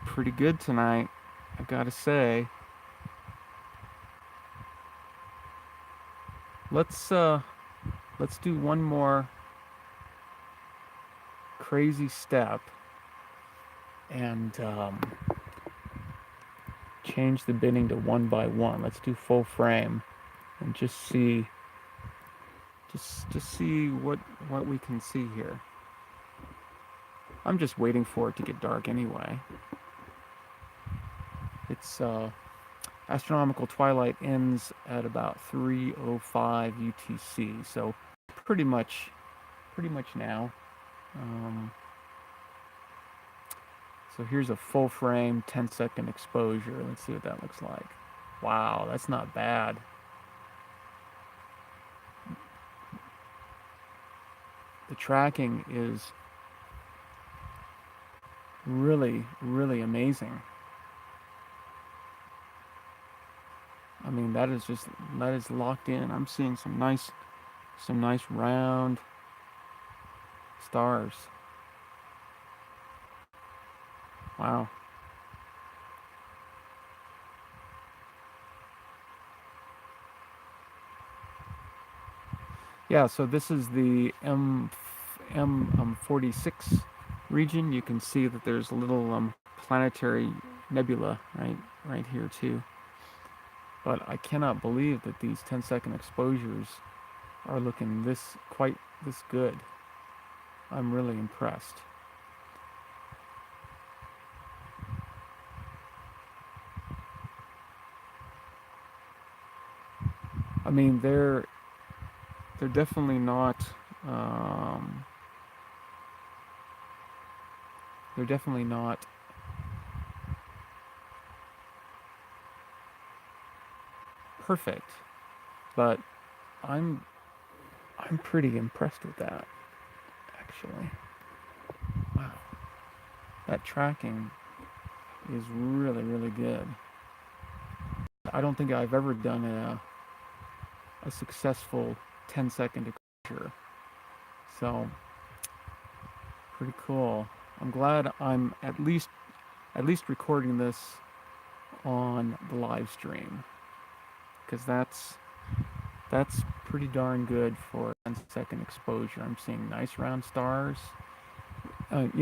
pretty good tonight, I gotta say. Let's do one more crazy step and change the binning to 1 by 1. Let's do full frame and just see what we can see here. I'm just waiting for it to get dark anyway. It's astronomical twilight ends at about 3:05 UTC, so pretty much now. So here's a full frame 10-second exposure. Let's see what that looks like. Wow, that's not bad. The tracking is really, really amazing. I mean, that is locked in. I'm seeing some nice round stars. Wow. Yeah, so this is the M46 region. You can see that there's a little planetary nebula right here too. But I cannot believe that these 10-second exposures are looking this good. I'm really impressed. I mean, they're definitely not perfect, but I'm pretty impressed with that, actually. Wow, that tracking is really, really good. I don't think I've ever done a successful 10-second exposure, so pretty cool. I'm glad I'm at least recording this on the live stream, because that's pretty darn good for a 10-second exposure. I'm seeing nice round stars. I'm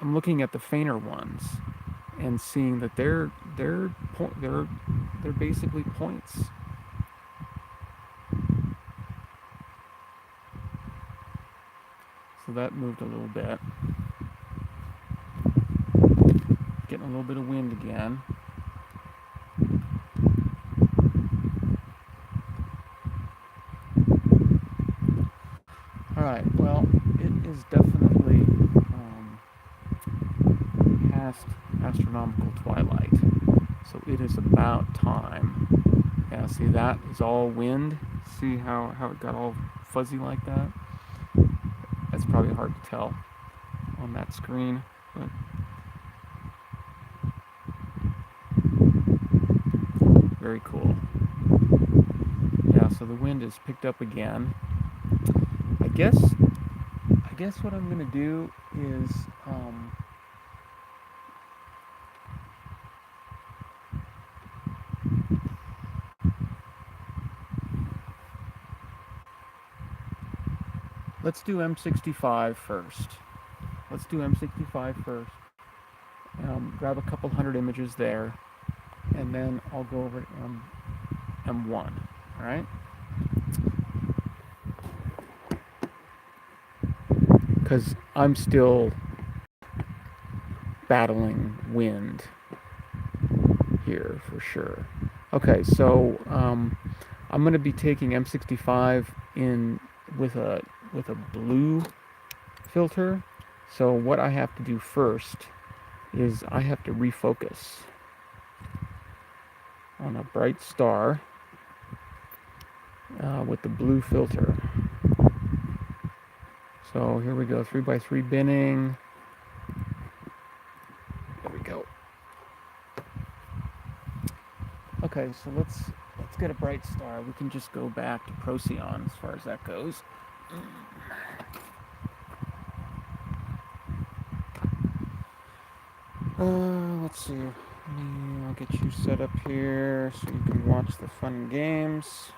looking at the fainter ones and seeing that they're basically points. So that moved a little bit. Getting a little bit of wind again. Alright, well, it is definitely past astronomical twilight. So it is about time. Yeah, see, that is all wind. See how it got all fuzzy like that? That's probably hard to tell on that screen, but very cool. Yeah, so the wind is picked up again. I guess what I'm gonna do is let's do M65 first. Let's do M65 first. Grab a couple hundred images there, and then I'll go over to M1. All right? Because I'm still battling wind here for sure. Okay, so I'm going to be taking M65 in with a blue filter. So what I have to do first is I have to refocus on a bright star with the blue filter. So here we go, 3x3 binning. There we go. Okay, so let's get a bright star. We can just go back to Procyon as far as that goes. Let's see. I'll get you set up here so you can watch the fun games.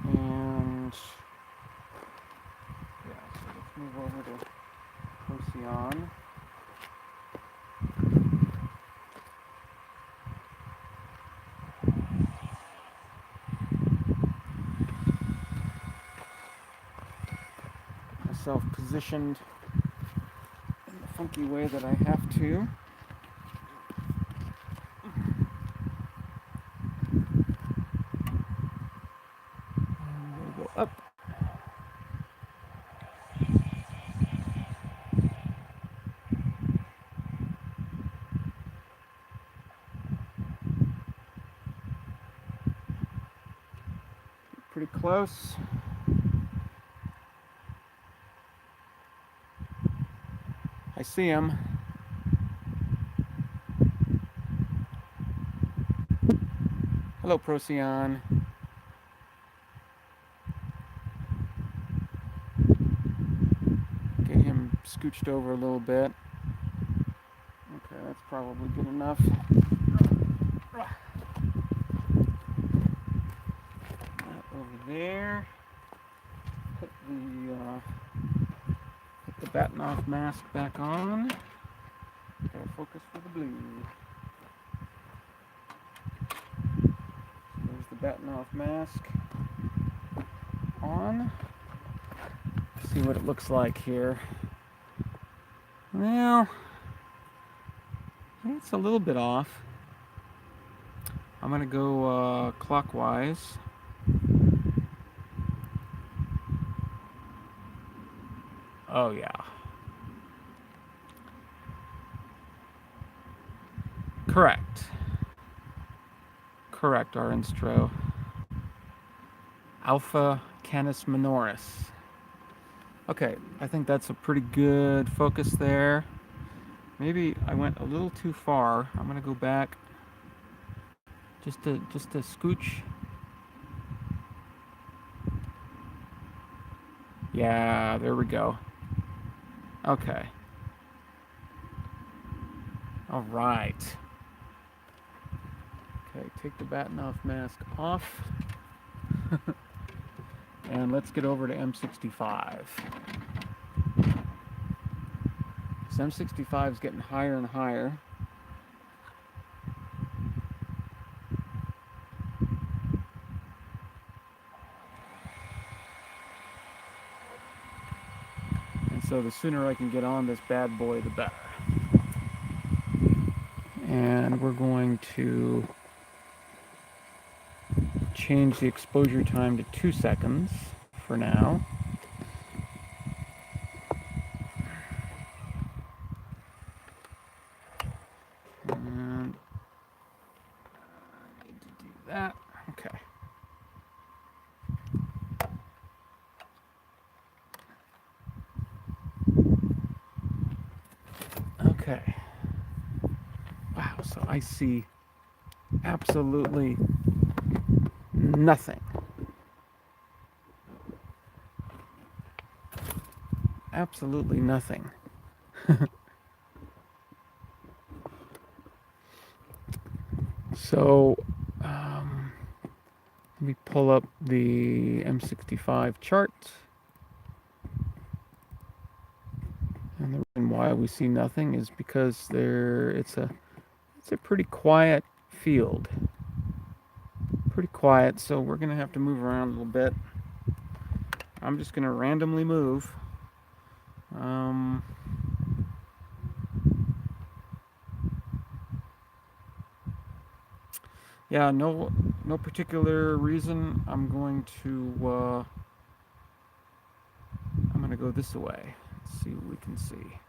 And yeah, so let's move over to Procyon. Myself positioned in the funky way that I have to. And we'll go up. Pretty close. I see him. Hello, Procyon. Get him scooched over a little bit. Okay, that's probably good enough. That over there. Put the Batnoff mask back on. Gotta focus for the blue. So there's the Batnoff mask on. Let's see what it looks like here. Well, it's a little bit off. I'm gonna go clockwise. Oh yeah. Correct. Correct, our instro. Alpha Canis Minoris. Okay, I think that's a pretty good focus there. Maybe I went a little too far. I'm gonna go back just to scooch. Yeah, there we go. Okay. All right. Okay, take the Batnoff mask off. And let's get over to M65. This M65 is getting higher and higher. And so the sooner I can get on this bad boy, the better. And we're going to change the exposure time to 2 seconds for now. And I need to do that. Okay. Okay. Wow, so I see absolutely nothing. Absolutely nothing. So, let me pull up the M65 chart. And the reason why we see nothing is because it's a pretty quiet field. Pretty quiet, so we're gonna have to move around a little bit. I'm just gonna randomly move. Yeah, no particular reason. I'm gonna go this way. Let's see what we can see.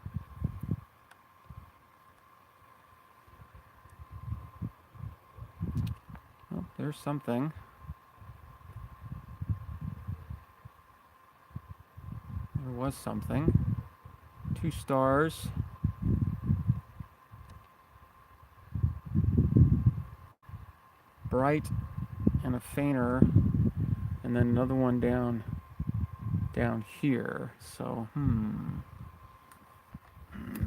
Oh, there's something. There was something. 2 stars. Bright and a fainter, and then another one down here. So, I'm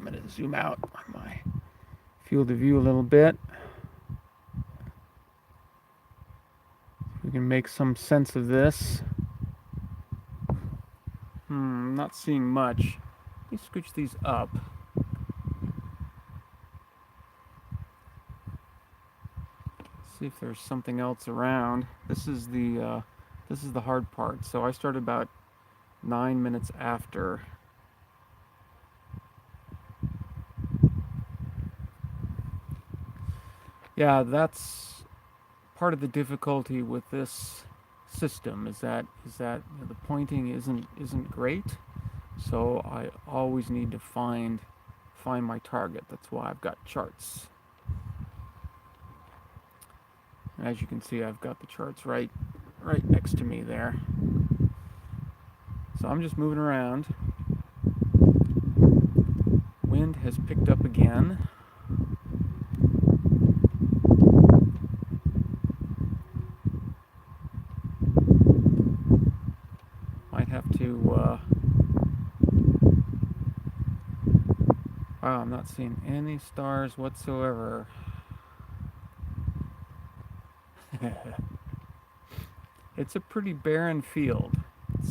gonna zoom out on my field of view a little bit. We can make some sense of this. Not seeing much. Let me scooch these up. See if there's something else around. This is the hard part. So I started about 9 minutes after. Yeah, that's part of the difficulty with this system is that the pointing isn't great. So I always need to find my target. That's why I've got charts. And as you can see, I've got the charts right next to me there. So I'm just moving around. Wind has picked up again. Might have to wow, I'm not seeing any stars whatsoever. It's a pretty barren field,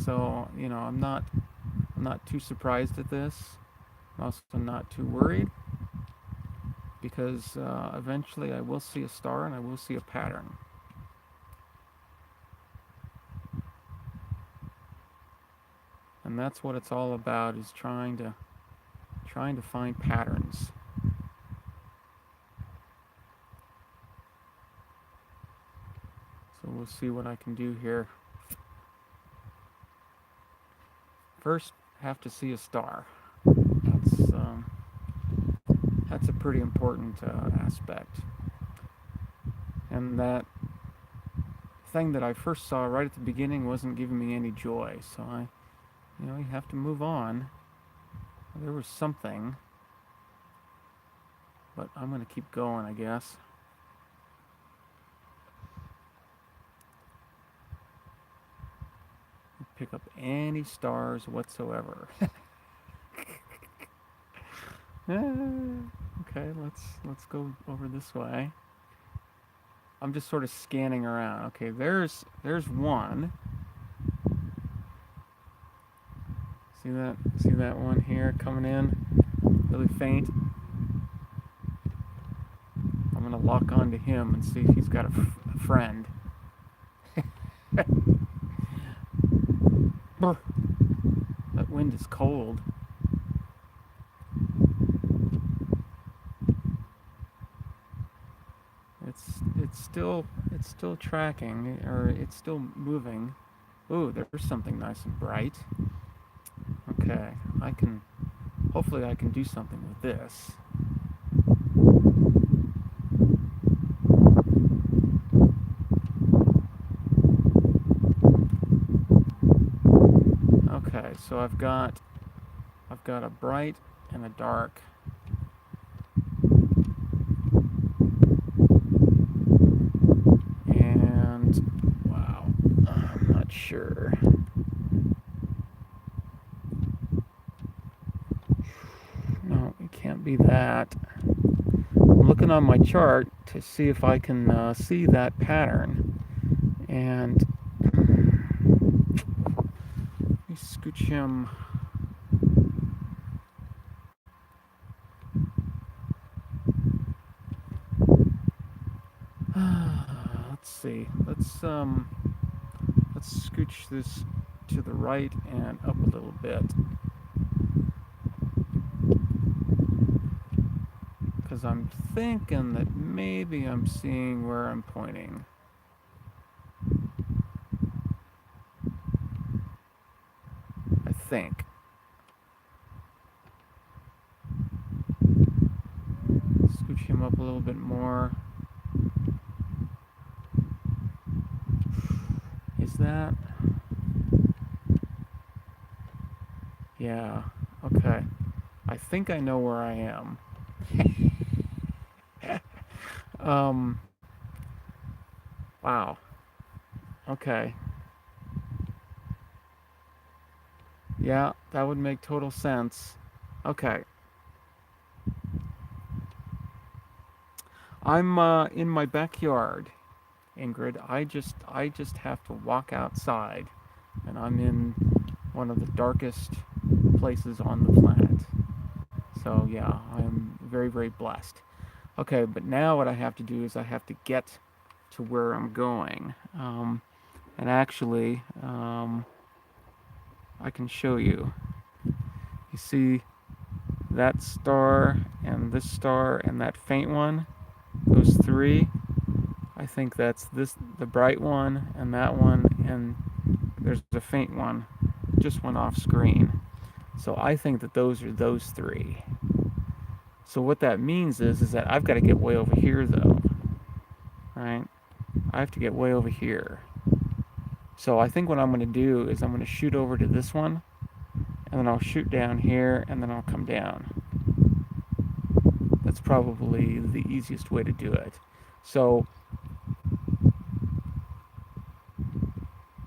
so I'm not too surprised at this. I'm also not too worried because eventually I will see a star and I will see a pattern. And that's what it's all about, is trying to find patterns. So we'll see what I can do here. First, have to see a star. That's a pretty important aspect. And that thing that I first saw right at the beginning wasn't giving me any joy. So you have to move on. There was something, but I'm going to keep going, I guess. Pick up any stars whatsoever. Okay, let's go over this way. I'm just sort of scanning around. Okay, there's one. See that one here coming in, really faint. I'm gonna lock onto him and see if he's got a friend. That wind is cold. It's still tracking, or it's still moving. Ooh, there's something nice and bright. Okay, hopefully I can do something with this. Okay, so I've got a bright and a dark. And wow, I'm not sure. No, it can't be that. I'm looking on my chart to see if I can see that pattern. And let me scooch him. Let's see. Let's scooch this to the right and up a little bit. Because I'm thinking that maybe I'm seeing where I'm pointing. I think. Scooch him up a little bit more. Is that? Yeah, okay. I think I know where I am. Wow. Okay. Yeah, that would make total sense. Okay. I'm in my backyard, Ingrid. I just have to walk outside, and I'm in one of the darkest places on the planet. So yeah, I'm very, very blessed. Okay, but now what I have to do is I have to get to where I'm going. And actually, I can show you. You see that star and that faint one? Those three? I think that's the bright one, and that one, and there's a faint one. Just went off screen. So I think that those are those three. So what that means is that I've got to get way over here, though. Right? I have to get way over here. So I think what I'm going to do is I'm going to shoot over to this one, and then I'll shoot down here, and then I'll come down. That's probably the easiest way to do it. So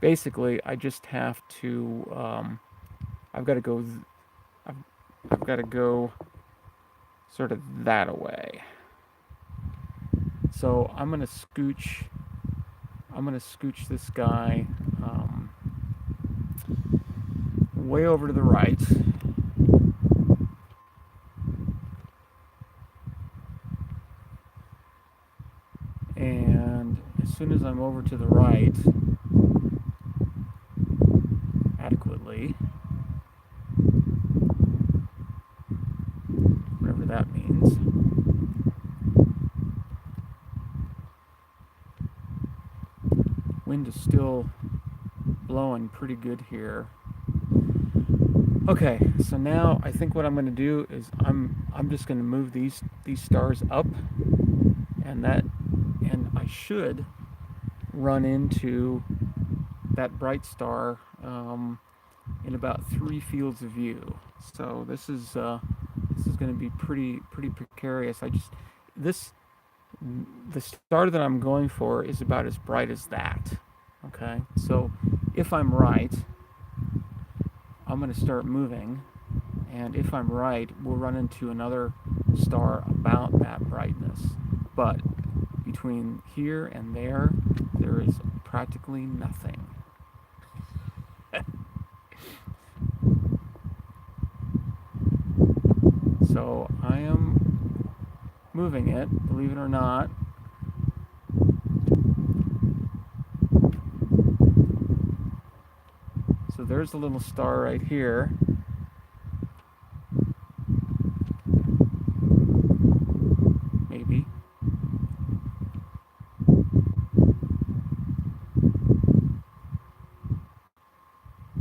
basically, I just have to. I've got to go. I've got to go sort of that away. So I'm gonna scooch. I'm gonna scooch this guy way over to the right. And as soon as I'm over to the right, adequately, whatever that means, wind is still blowing pretty good here. Okay, so now I think what I'm going to do is I'm just going to move these stars up, and I should run into that bright star in about 3 fields of view. So this is going to be pretty precarious. The star that I'm going for is about as bright as that. Okay, so if I'm right, I'm going to start moving, and if I'm right, we'll run into another star about that brightness. But between here and there is practically nothing. So I am moving it, believe it or not. So there's a little star right here. Maybe.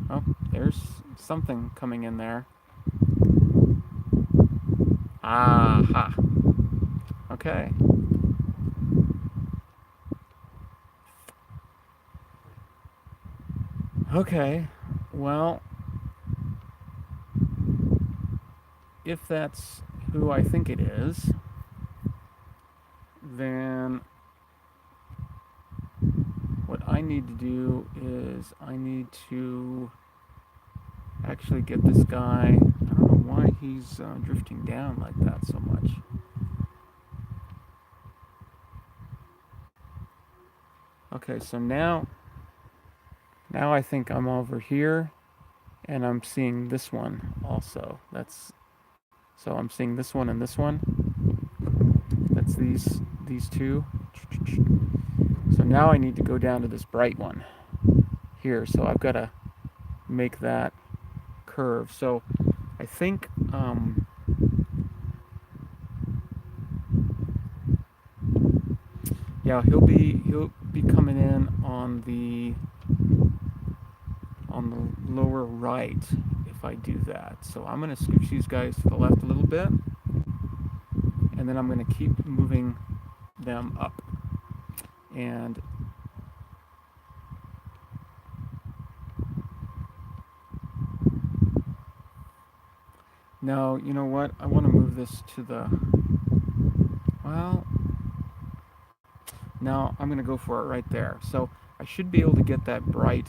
Oh, there's something coming in there. Aha. Okay. Okay. Well, if that's who I think it is, then what I need to do is I need to actually get this guy. I don't know why he's drifting down like that so much. Okay, so now I think I'm over here, and I'm seeing this one also. So I'm seeing this one and this one. That's these two. So now I need to go down to this bright one here. So I've got to make that curve. So I think yeah, he'll be coming in on the lower right if I do that. So I'm going to scooch these guys to the left a little bit, and then I'm going to keep moving them up. And now, you know what? I want to move this to the, well, now I'm going to go for it right there. So I should be able to get that bright,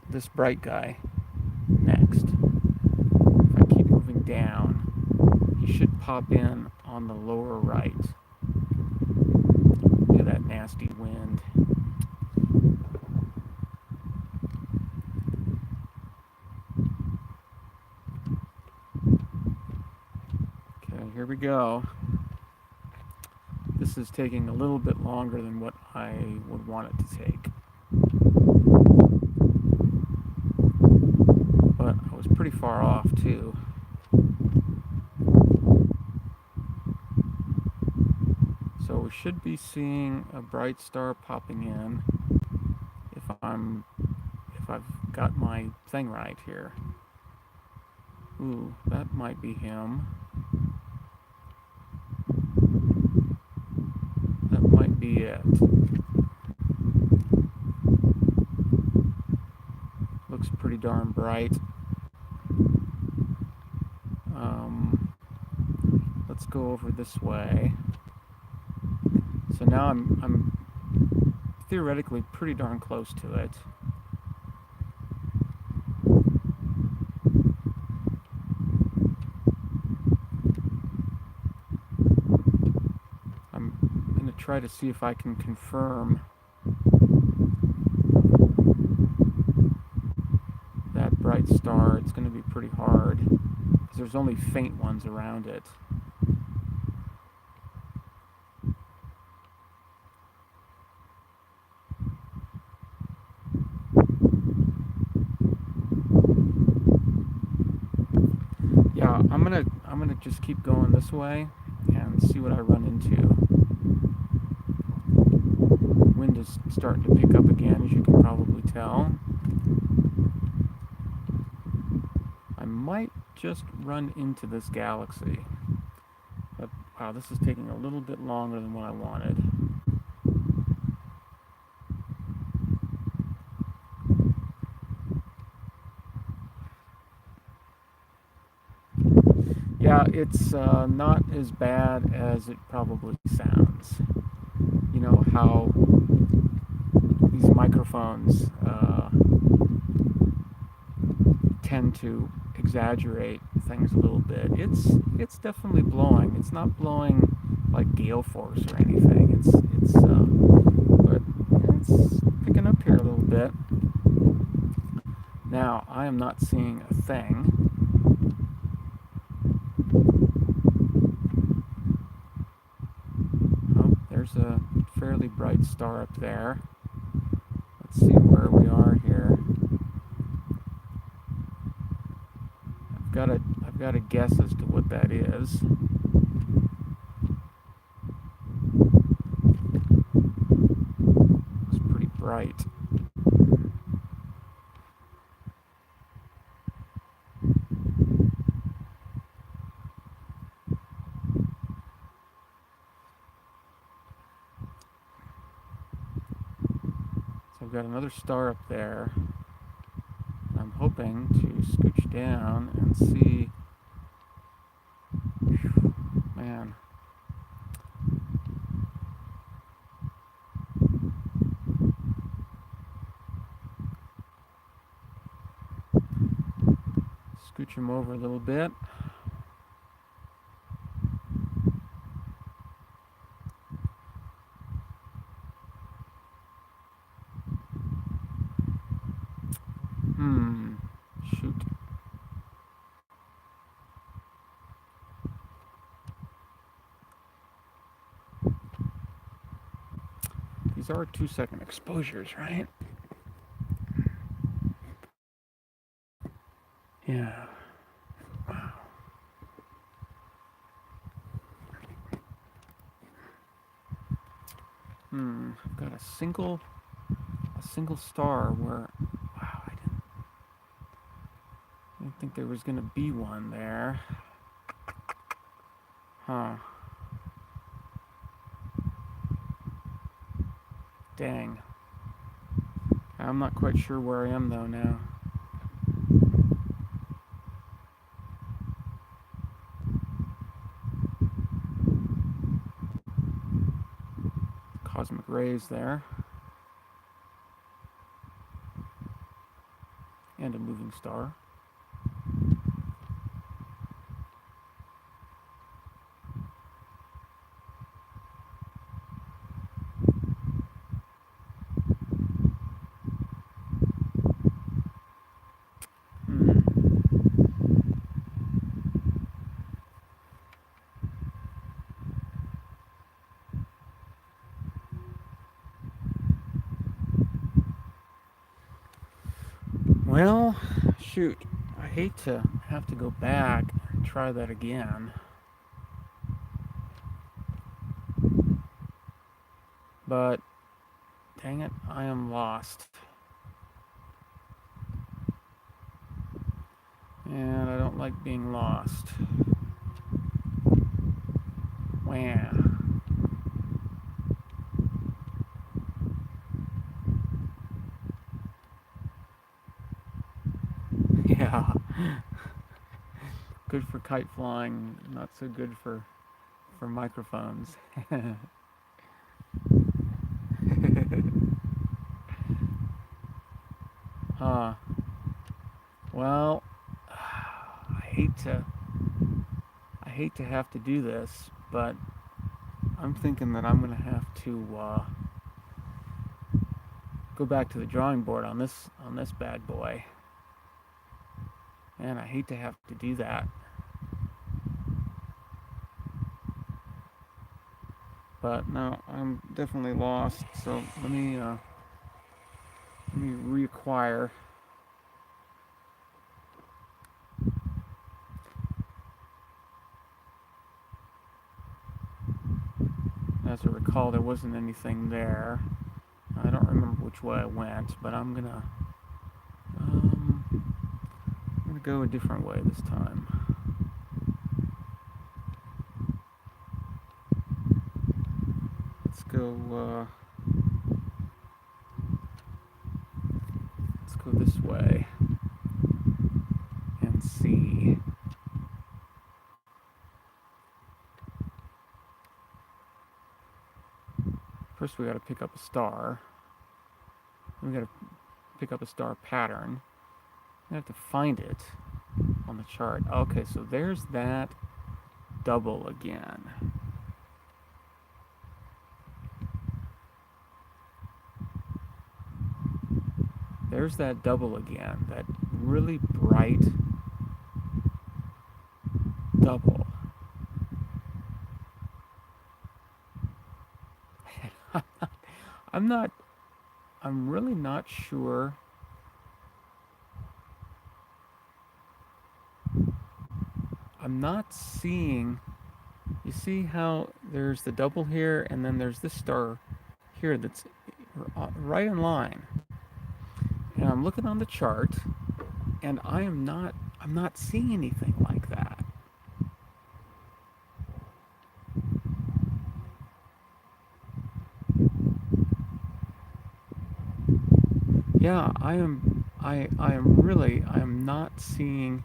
this bright guy next. If I keep moving down, he should pop in on the lower right. Look at that nasty wind. Okay, here we go. This is taking a little bit longer than what I would want it to take. But I was pretty far off too. So we should be seeing a bright star popping in if I've got my thing right here. Ooh, that might be him. That might be it. Looks pretty darn bright. Let's go over this way. So now I'm theoretically pretty darn close to it. I'm going to try to see if I can confirm that bright star. It's going to be pretty hard because there's only faint ones around it. Yeah, I'm gonna just keep going this way and see what I run into. Wind is starting to pick up again, as you can probably tell. I might just run into this galaxy. But wow, this is taking a little bit longer than what I wanted. Yeah, it's not as bad as it probably sounds. You know how these microphones tend to exaggerate things a little bit. It's definitely blowing. It's not blowing like gale force or anything. But it's picking up here a little bit. Now I am not seeing a thing. Oh, there's a fairly bright star up there. Let's see where we are here. I've got a guess as to what that is. Looks pretty bright. So I've got another star up there. I'm hoping to scooch down and see. Whew, man. Scooch him over a little bit. Shoot. These are 2-second exposures, right? Yeah. Wow. I've got a single star where, wow, I didn't think there was gonna be one there. Huh. Dang. I'm not quite sure where I am though now. Cosmic rays there. And a moving star. Well, shoot, I hate to have to go back and try that again. But, dang it, I am lost. And I don't like being lost. Wah. Yeah. Good for kite flying, not so good for microphones. Huh. Well, I hate to have to do this, but I'm thinking that I'm gonna have to go back to the drawing board on this bad boy. And I hate to have to do that. But no, I'm definitely lost. So let me reacquire. As I recall, there wasn't anything there. I don't remember which way I went, but I'm gonna go a different way this time. Let's go this way and see. First, we got to pick up a star. We got to pick up a star pattern. We have to find it on the chart. Okay, so there's that double again. There's that double again, that really bright double. I'm really not sure. I'm not seeing, you see how there's the double here and then there's this star here that's right in line. And I'm looking on the chart and I'm not seeing anything like that. Yeah, I am not seeing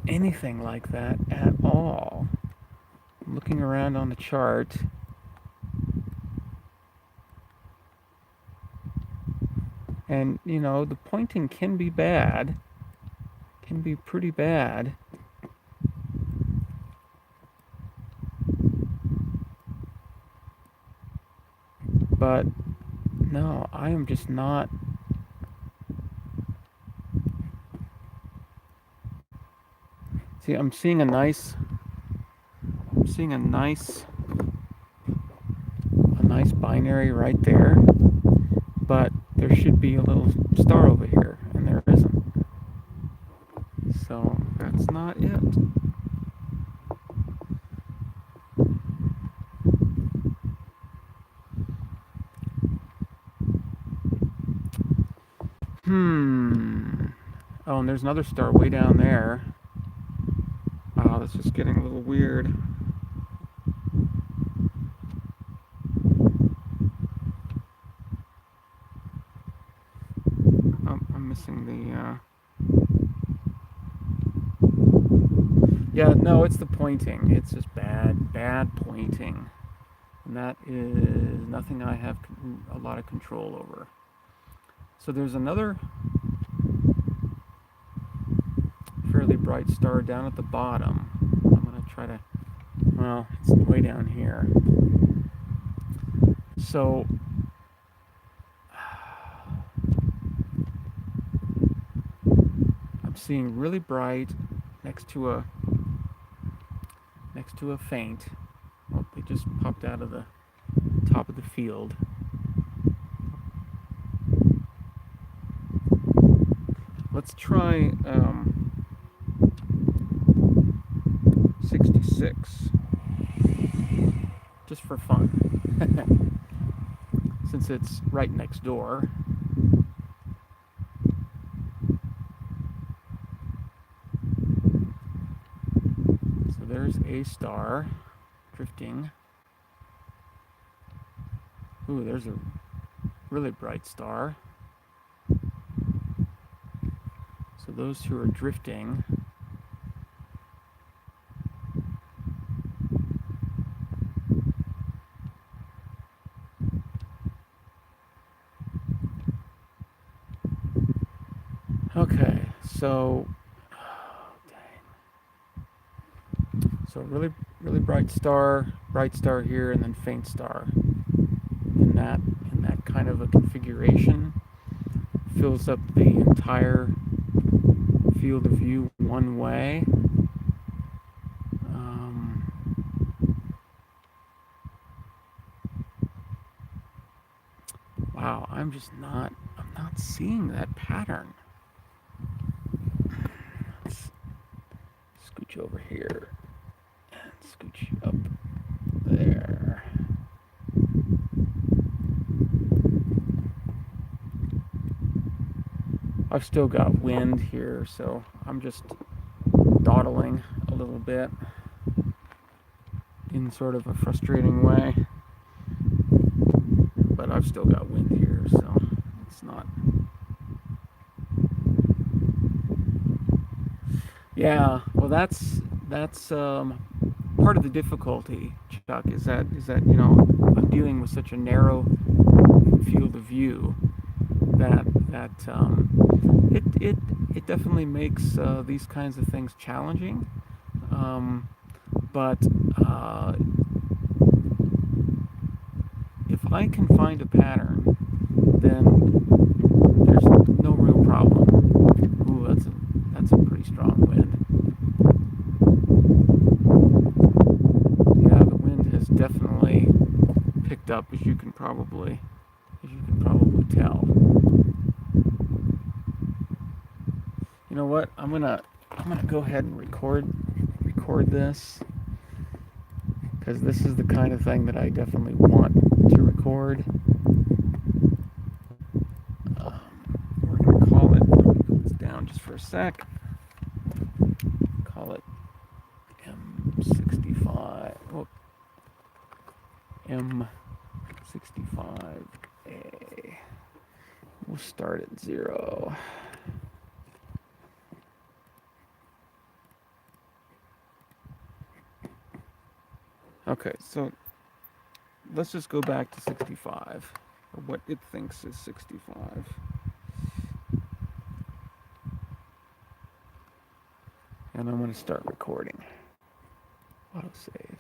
anything like that at all. I'm looking around on the chart. And, you know, the pointing can be bad. Can be pretty bad. But, no, I am just not. See, I'm seeing a nice binary right there. But there should be a little star over here, and there isn't. So that's not it. Oh, and there's another star way down there. Wow, this is getting a little weird. Oh, I'm missing the... Yeah, no, it's the pointing. It's just bad pointing. And that is nothing I have a lot of control over. So there's another fairly bright star down at the bottom. I'm going to try to... Well, it's way down here. So... I'm seeing really bright next to a faint. Oh, they just popped out of the top of the field. let's try 66, just for fun, since it's right next door. So there's a star drifting. Ooh, there's a really bright star. So those who are drifting okay, so so really bright star here, and then faint star. In that kind of a configuration, fills up the entire field of view one way. Wow, I'm not seeing that pattern. Let's scooch over here and scooch up there. I've still got wind here, so I'm just dawdling a little bit in sort of a frustrating way. But I've still got wind here, so it's not. Yeah, well, that's part of the difficulty, Chuck, is that I'm dealing with such a narrow field of view that it definitely makes these kinds of things challenging. But if I can find a pattern, then there's no real problem. Ooh, that's a pretty strong wind. Yeah, the wind has definitely picked up, as you can probably tell. You know what? I'm gonna go ahead and record this, because this is the kind of thing that I definitely want to record. We're gonna call it. Let me put this down just for a sec. Call it M65. Oh, M65A. We'll start at 0. Okay, so let's just go back to 65, or what it thinks is 65. And I'm going to start recording. Autosave.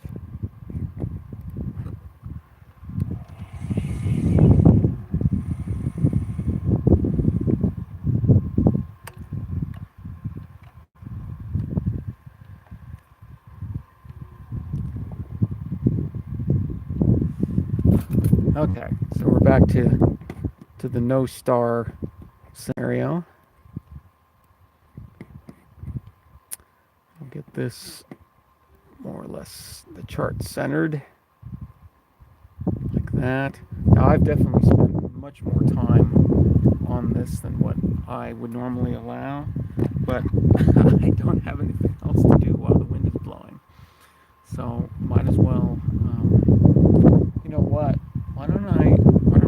Okay, so we're back to the no star scenario. I'll get this more or less the chart centered like that. Now I've definitely spent much more time on this than what I would normally allow, but I don't have anything else to do while the wind is blowing, so might as well. You know what? Why don't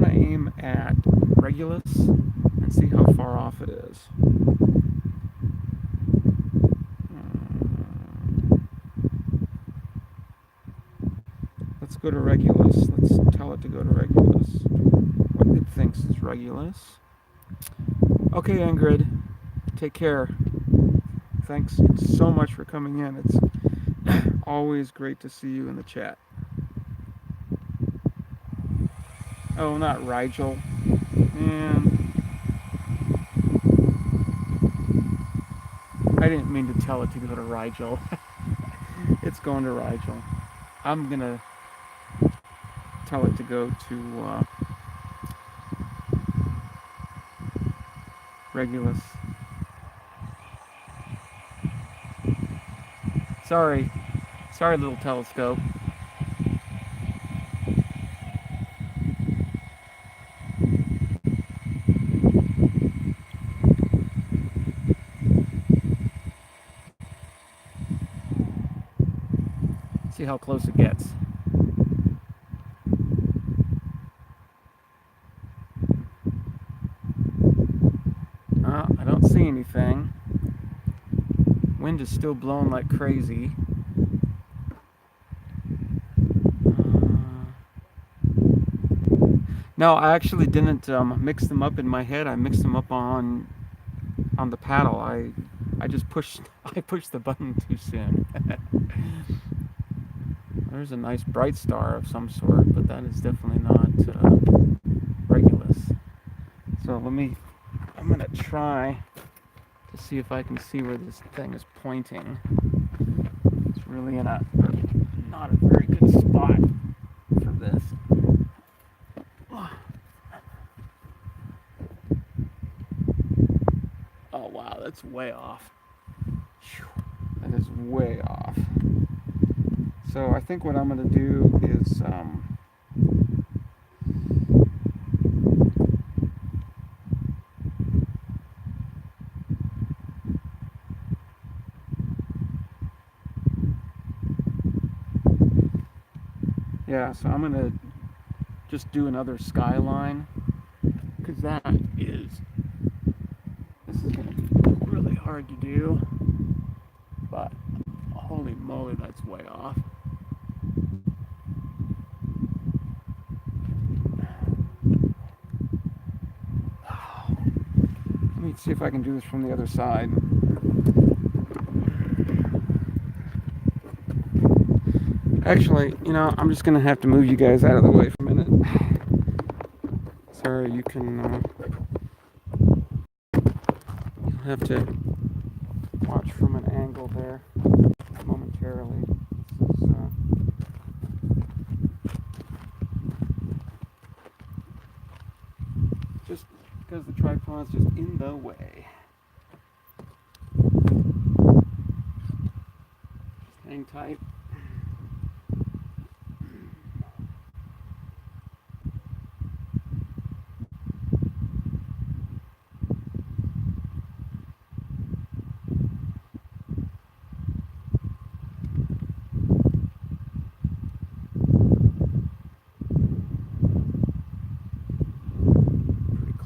I aim at Regulus and see how far off it is? Let's go to Regulus. Let's tell it to go to Regulus. What it thinks is Regulus. Okay, Ingrid. Take care. Thanks so much for coming in. It's always great to see you in the chat. Oh, not Rigel. Man. I didn't mean to tell it to go to Rigel. It's going to Rigel. I'm going to tell it to go to Regulus. Sorry. Sorry, little telescope. See how close it gets. I don't see anything. Wind is still blowing like crazy. No, I actually didn't mix them up in my head. I mixed them up on the paddle. I just pushed I pushed the button too soon. There's a nice bright star of some sort, but that is definitely not Regulus. So I'm gonna try to see if I can see where this thing is pointing. It's really in a not a very good spot for this. Oh wow, that's way off. That is way off. So I think what I'm gonna do is yeah, so I'm gonna just do another skyline, because this is gonna be really hard to do, but holy moly, that's way off. Let me see if I can do this from the other side. Actually, I'm just gonna have to move you guys out of the way for a minute. Sorry, you can you'll have to watch from an angle there momentarily. This is, just because the tripod's just in the way. Just hang tight.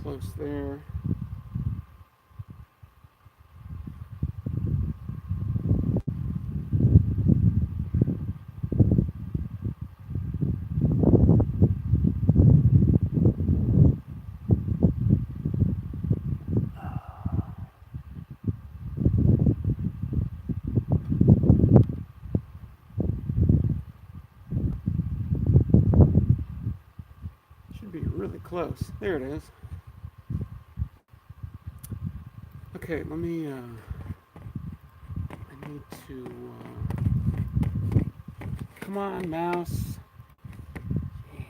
Close there. Should be really close. There it is. Okay, let me, I need to, come on, mouse. Jeez.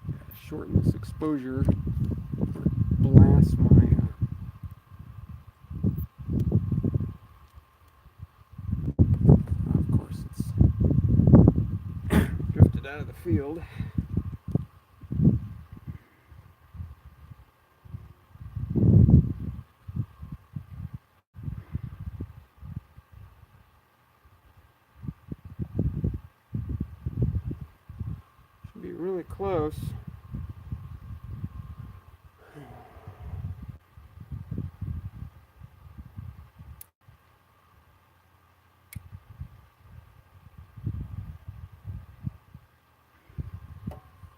Gotta shorten this exposure, or blast my, of course it's drifted out of the field. Really close.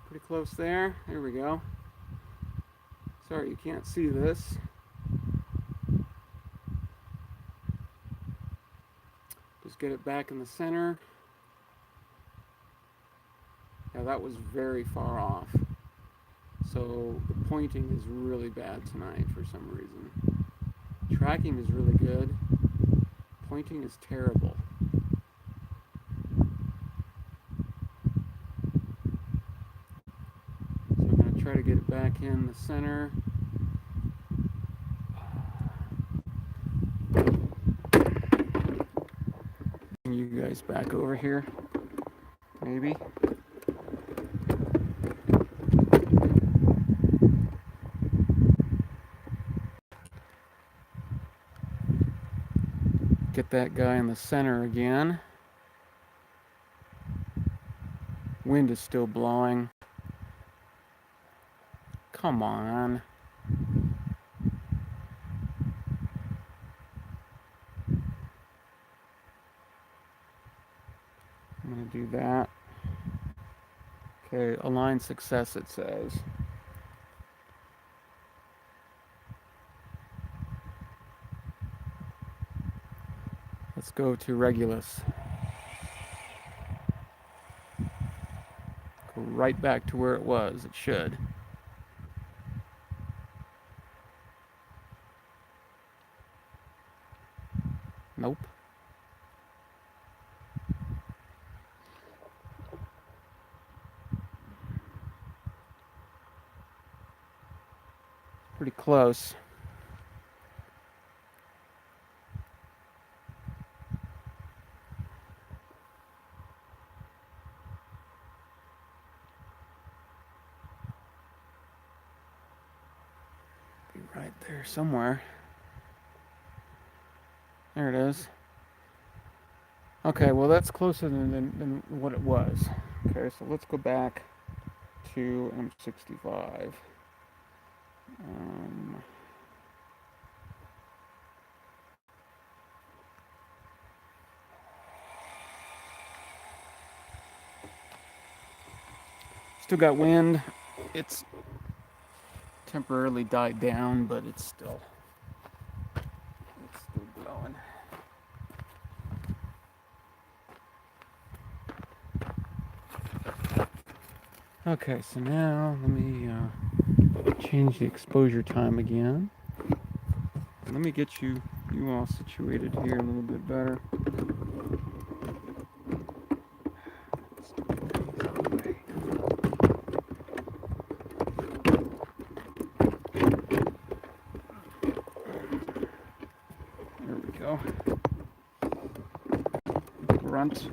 Pretty close there. There we go. Sorry you can't see this. Just get it back in the center. Yeah, that was very far off. So the pointing is really bad tonight for some reason. Tracking is really good. Pointing is terrible. So I'm going to try to get it back in the center. guys back over here. Maybe. Get that guy in the center again. Wind is still blowing. Come on. I'm going to do that. Okay, align success, it says. Let's go to Regulus. Go right back to where it was. It should. Nope. Pretty close. Be right there somewhere. There it is. Okay, well that's closer than what it was. Okay, so let's go back to M65. Still got wind. It's temporarily died down, but it's still blowing. Okay, so now let me change the exposure time again. Let me get you all situated here a little bit better. There we go. Grunt.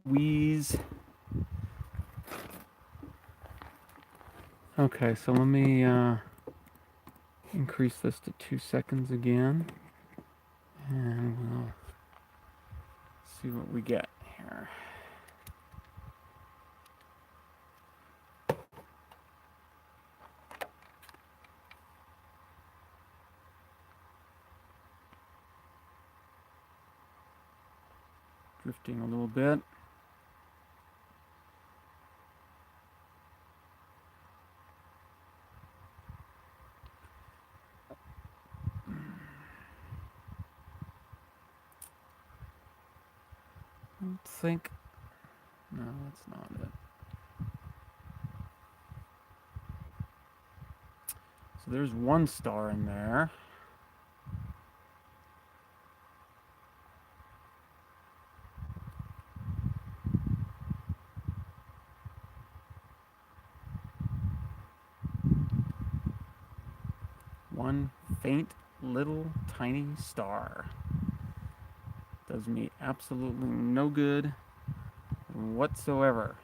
Wheeze. Okay, so let me increase this to 2 seconds again, and we'll see what we get here. Drifting a little bit. Think. No, that's not it. So there's one star in there. One faint little tiny star. Does me absolutely no good whatsoever.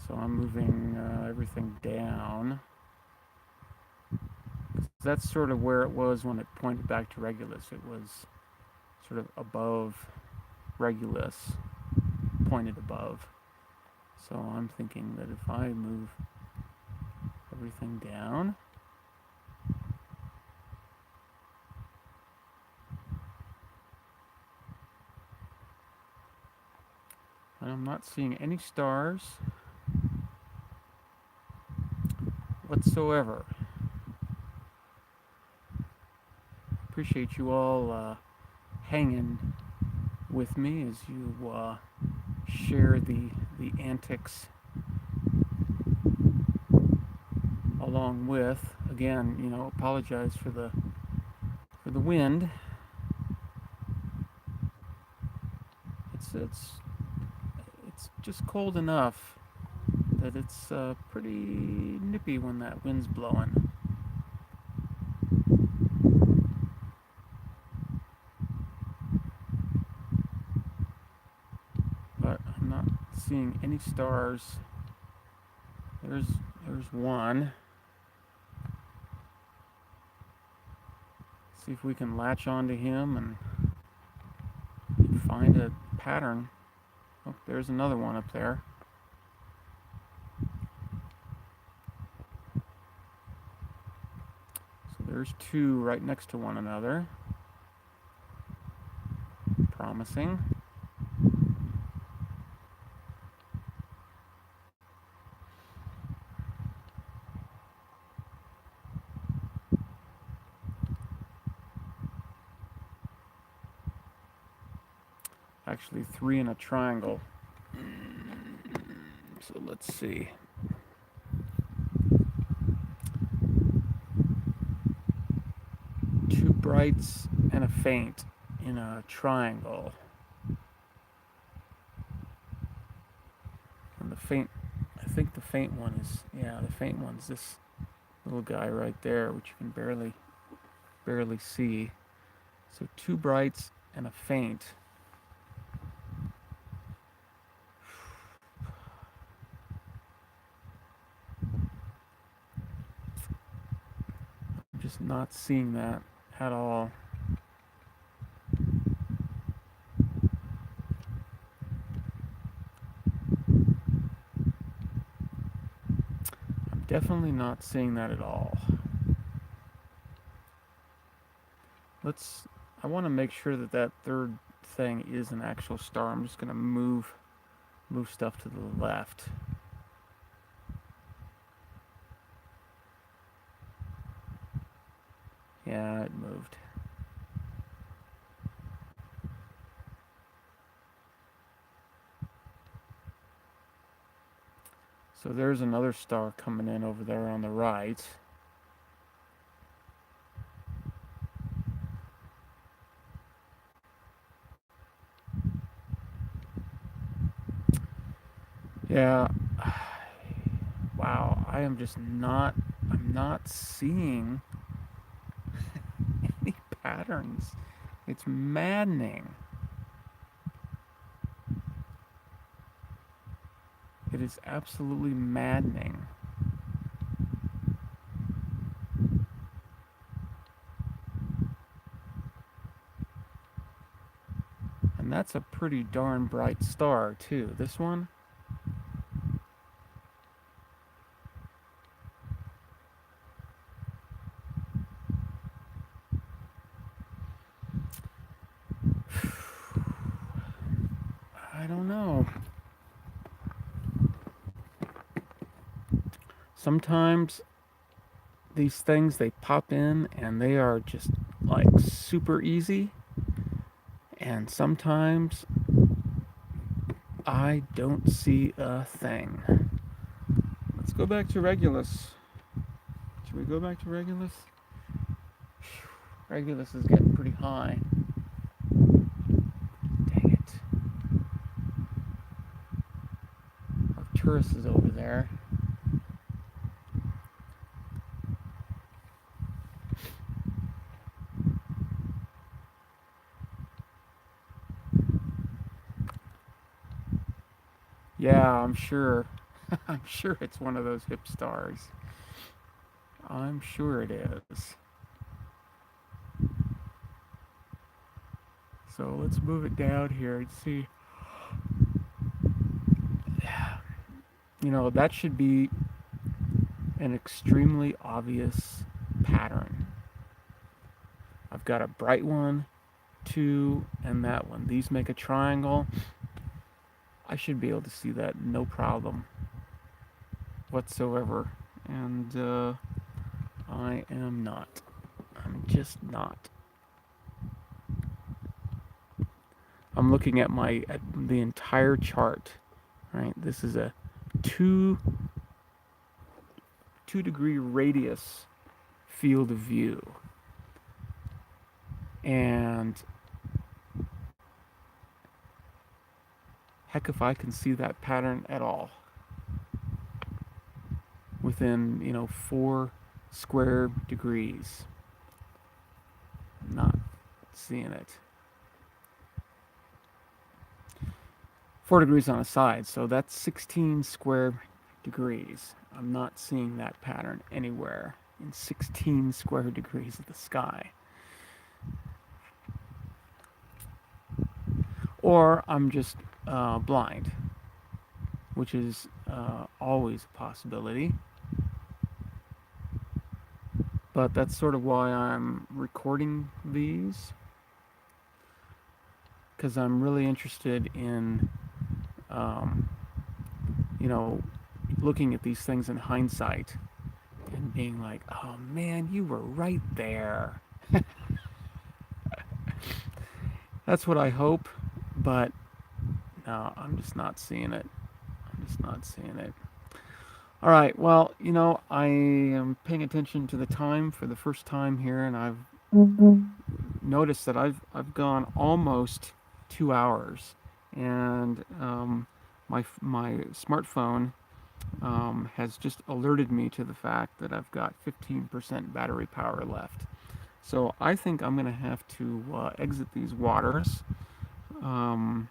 So I'm moving everything down. That's sort of where it was when it pointed back to Regulus. It was sort of above Regulus, pointed above. So I'm thinking that if I move everything down, I'm not seeing any stars whatsoever. Appreciate you all hanging with me as you share the antics along with. Again, apologize for the wind. it's just cold enough that it's pretty nippy when that wind's blowing. But I'm not seeing any stars. There's one. See if we can latch onto him and find a pattern. Oh, there's another one up there. So there's two right next to one another. Promising. Actually, three in a triangle. So let's see. Two brights and a faint in a triangle. And the faint, I think the faint one is, yeah, the faint one's this little guy right there, which you can barely see. So two brights and a faint. I'm just not seeing that at all. I'm definitely not seeing that at all. I want to make sure that that third thing is an actual star. I'm just going to move stuff to the left. Yeah, it moved. So there's another star coming in over there on the right. Yeah. Wow, I'm not seeing any patterns. It's maddening. It is absolutely maddening. And that's a pretty darn bright star, too. This one. I don't know. Sometimes these things, they pop in and they are just like super easy. And sometimes I don't see a thing. Let's go back to Regulus. Should we go back to Regulus? Regulus is getting pretty high. Dang it. Arcturus is over there. Yeah, I'm sure. I'm sure it's one of those hip stars. I'm sure it is. So let's move it down here and see. You know, that should be an extremely obvious pattern. I've got a bright one, two, and that one. These make a triangle. I should be able to see that no problem whatsoever. And I am not. I'm just not. I'm looking at the entire chart. Right? This is a 2-degree radius field of view. And heck if I can see that pattern at all within, 4 square degrees. I'm not seeing it. 4 degrees on a side, so that's 16 square degrees. I'm not seeing that pattern anywhere in 16 square degrees of the sky. Or I'm just blind, which is always a possibility. But that's sort of why I'm recording these, because I'm really interested in, you know, looking at these things in hindsight and being like, oh man, you were right there. That's what I hope, but no, I'm just not seeing it. I'm just not seeing it. All right, well, I am paying attention to the time for the first time here, and I've noticed that I've gone almost 2 hours, and my smartphone has just alerted me to the fact that I've got 15% battery power left. So I think I'm going to have to exit these waters. Um,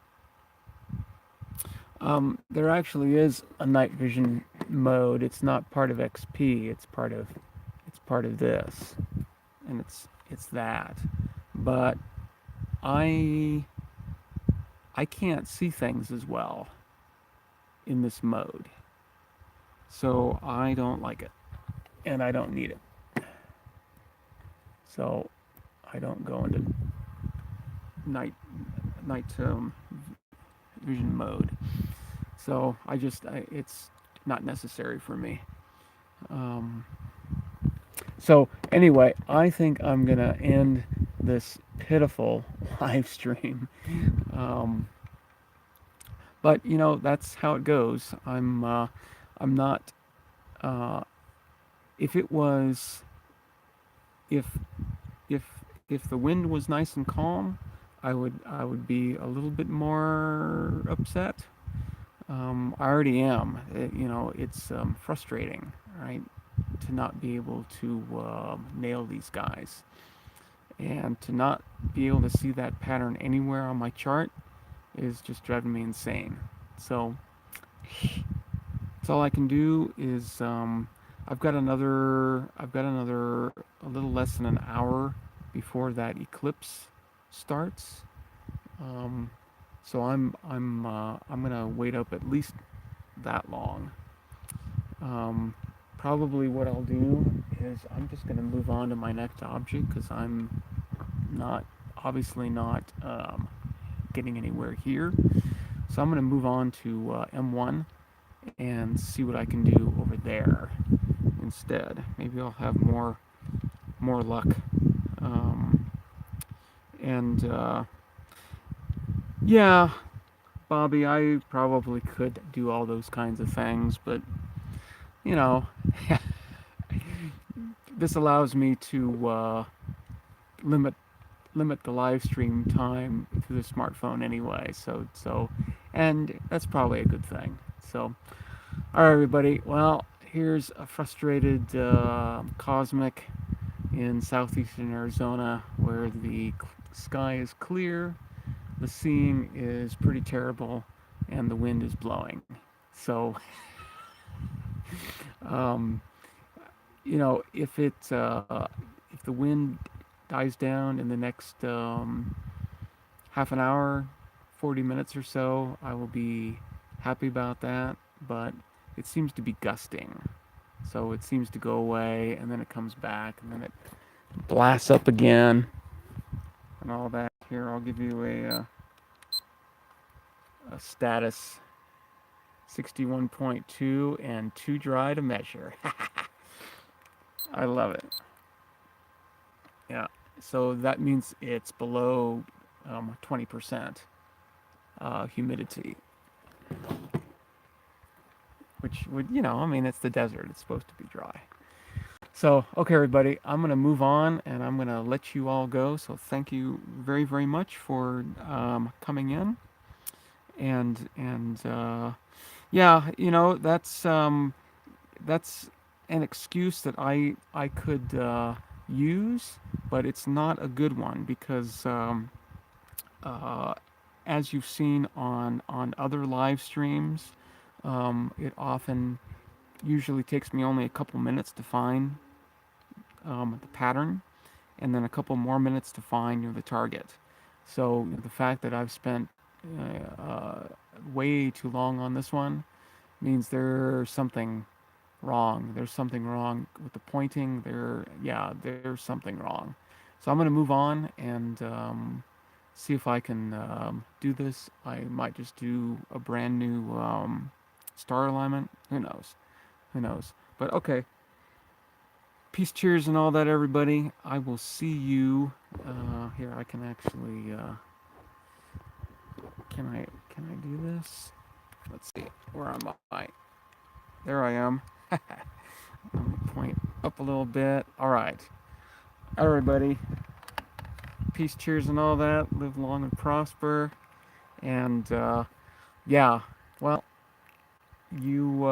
there actually is a night vision mode. It's not part of XP. It's part of this, and it's that. But I can't see things as well in this mode, so I don't like it, and I don't need it. So I don't go into night vision mode. So it's not necessary for me. Um, so anyway, I think I'm gonna end this pitiful live stream. Um, but that's how it goes. I'm not. Uh, if it was, if if if the wind was nice and calm, I would be a little bit more upset. I already am. It's frustrating, right, to not be able to nail these guys, and to not be able to see that pattern anywhere on my chart is just driving me insane. So that's all I can do is I've got another a little less than an hour before that eclipse starts. Um, so I'm gonna wait up at least that long. Um, Probably what I'll do is I'm just gonna move on to my next object because I'm not obviously not getting anywhere here. So I'm gonna move on to M1 and see what I can do over there instead. Maybe I'll have more luck. Um, and Yeah, Bobby, I probably could do all those kinds of things, but you know, this allows me to limit limit the live stream time to the smartphone anyway. And that's probably a good thing. So, all right, everybody. Well, here's a frustrated Cosmic in southeastern Arizona, where the sky is clear, the seeing is pretty terrible, and the wind is blowing. So, um, if the wind dies down in the next half an hour, 40 minutes or so, I will be happy about that. But it seems to be gusting, so it seems to go away, and then it comes back, and then it blasts up again, and all that. Here, I'll give you a status 61.2 and too dry to measure. I love it. Yeah. So that means it's below 20% humidity, which would, it's the desert. It's supposed to be dry. So, okay, everybody, I'm going to move on and I'm going to let you all go. So, thank you very, very much for coming in. And yeah, you know, that's an excuse that I could use, but it's not a good one because uh, as you've seen on other live streams, it often usually takes me only a couple minutes to find the pattern, and then a couple more minutes to find the target. So the fact that I've spent way too long on this one means there's something wrong. There's something wrong with the pointing. Yeah, there's something wrong. So I'm gonna move on and see if I can do this. I might just do a brand new star alignment. Who knows? Who knows? But okay. Peace, cheers, and all that, everybody. I will see you. Here, I can actually. Can I do this? Let's see. Where am I? There I am. Let me point up a little bit. All right, everybody. Peace, cheers, and all that. Live long and prosper. And yeah, well, you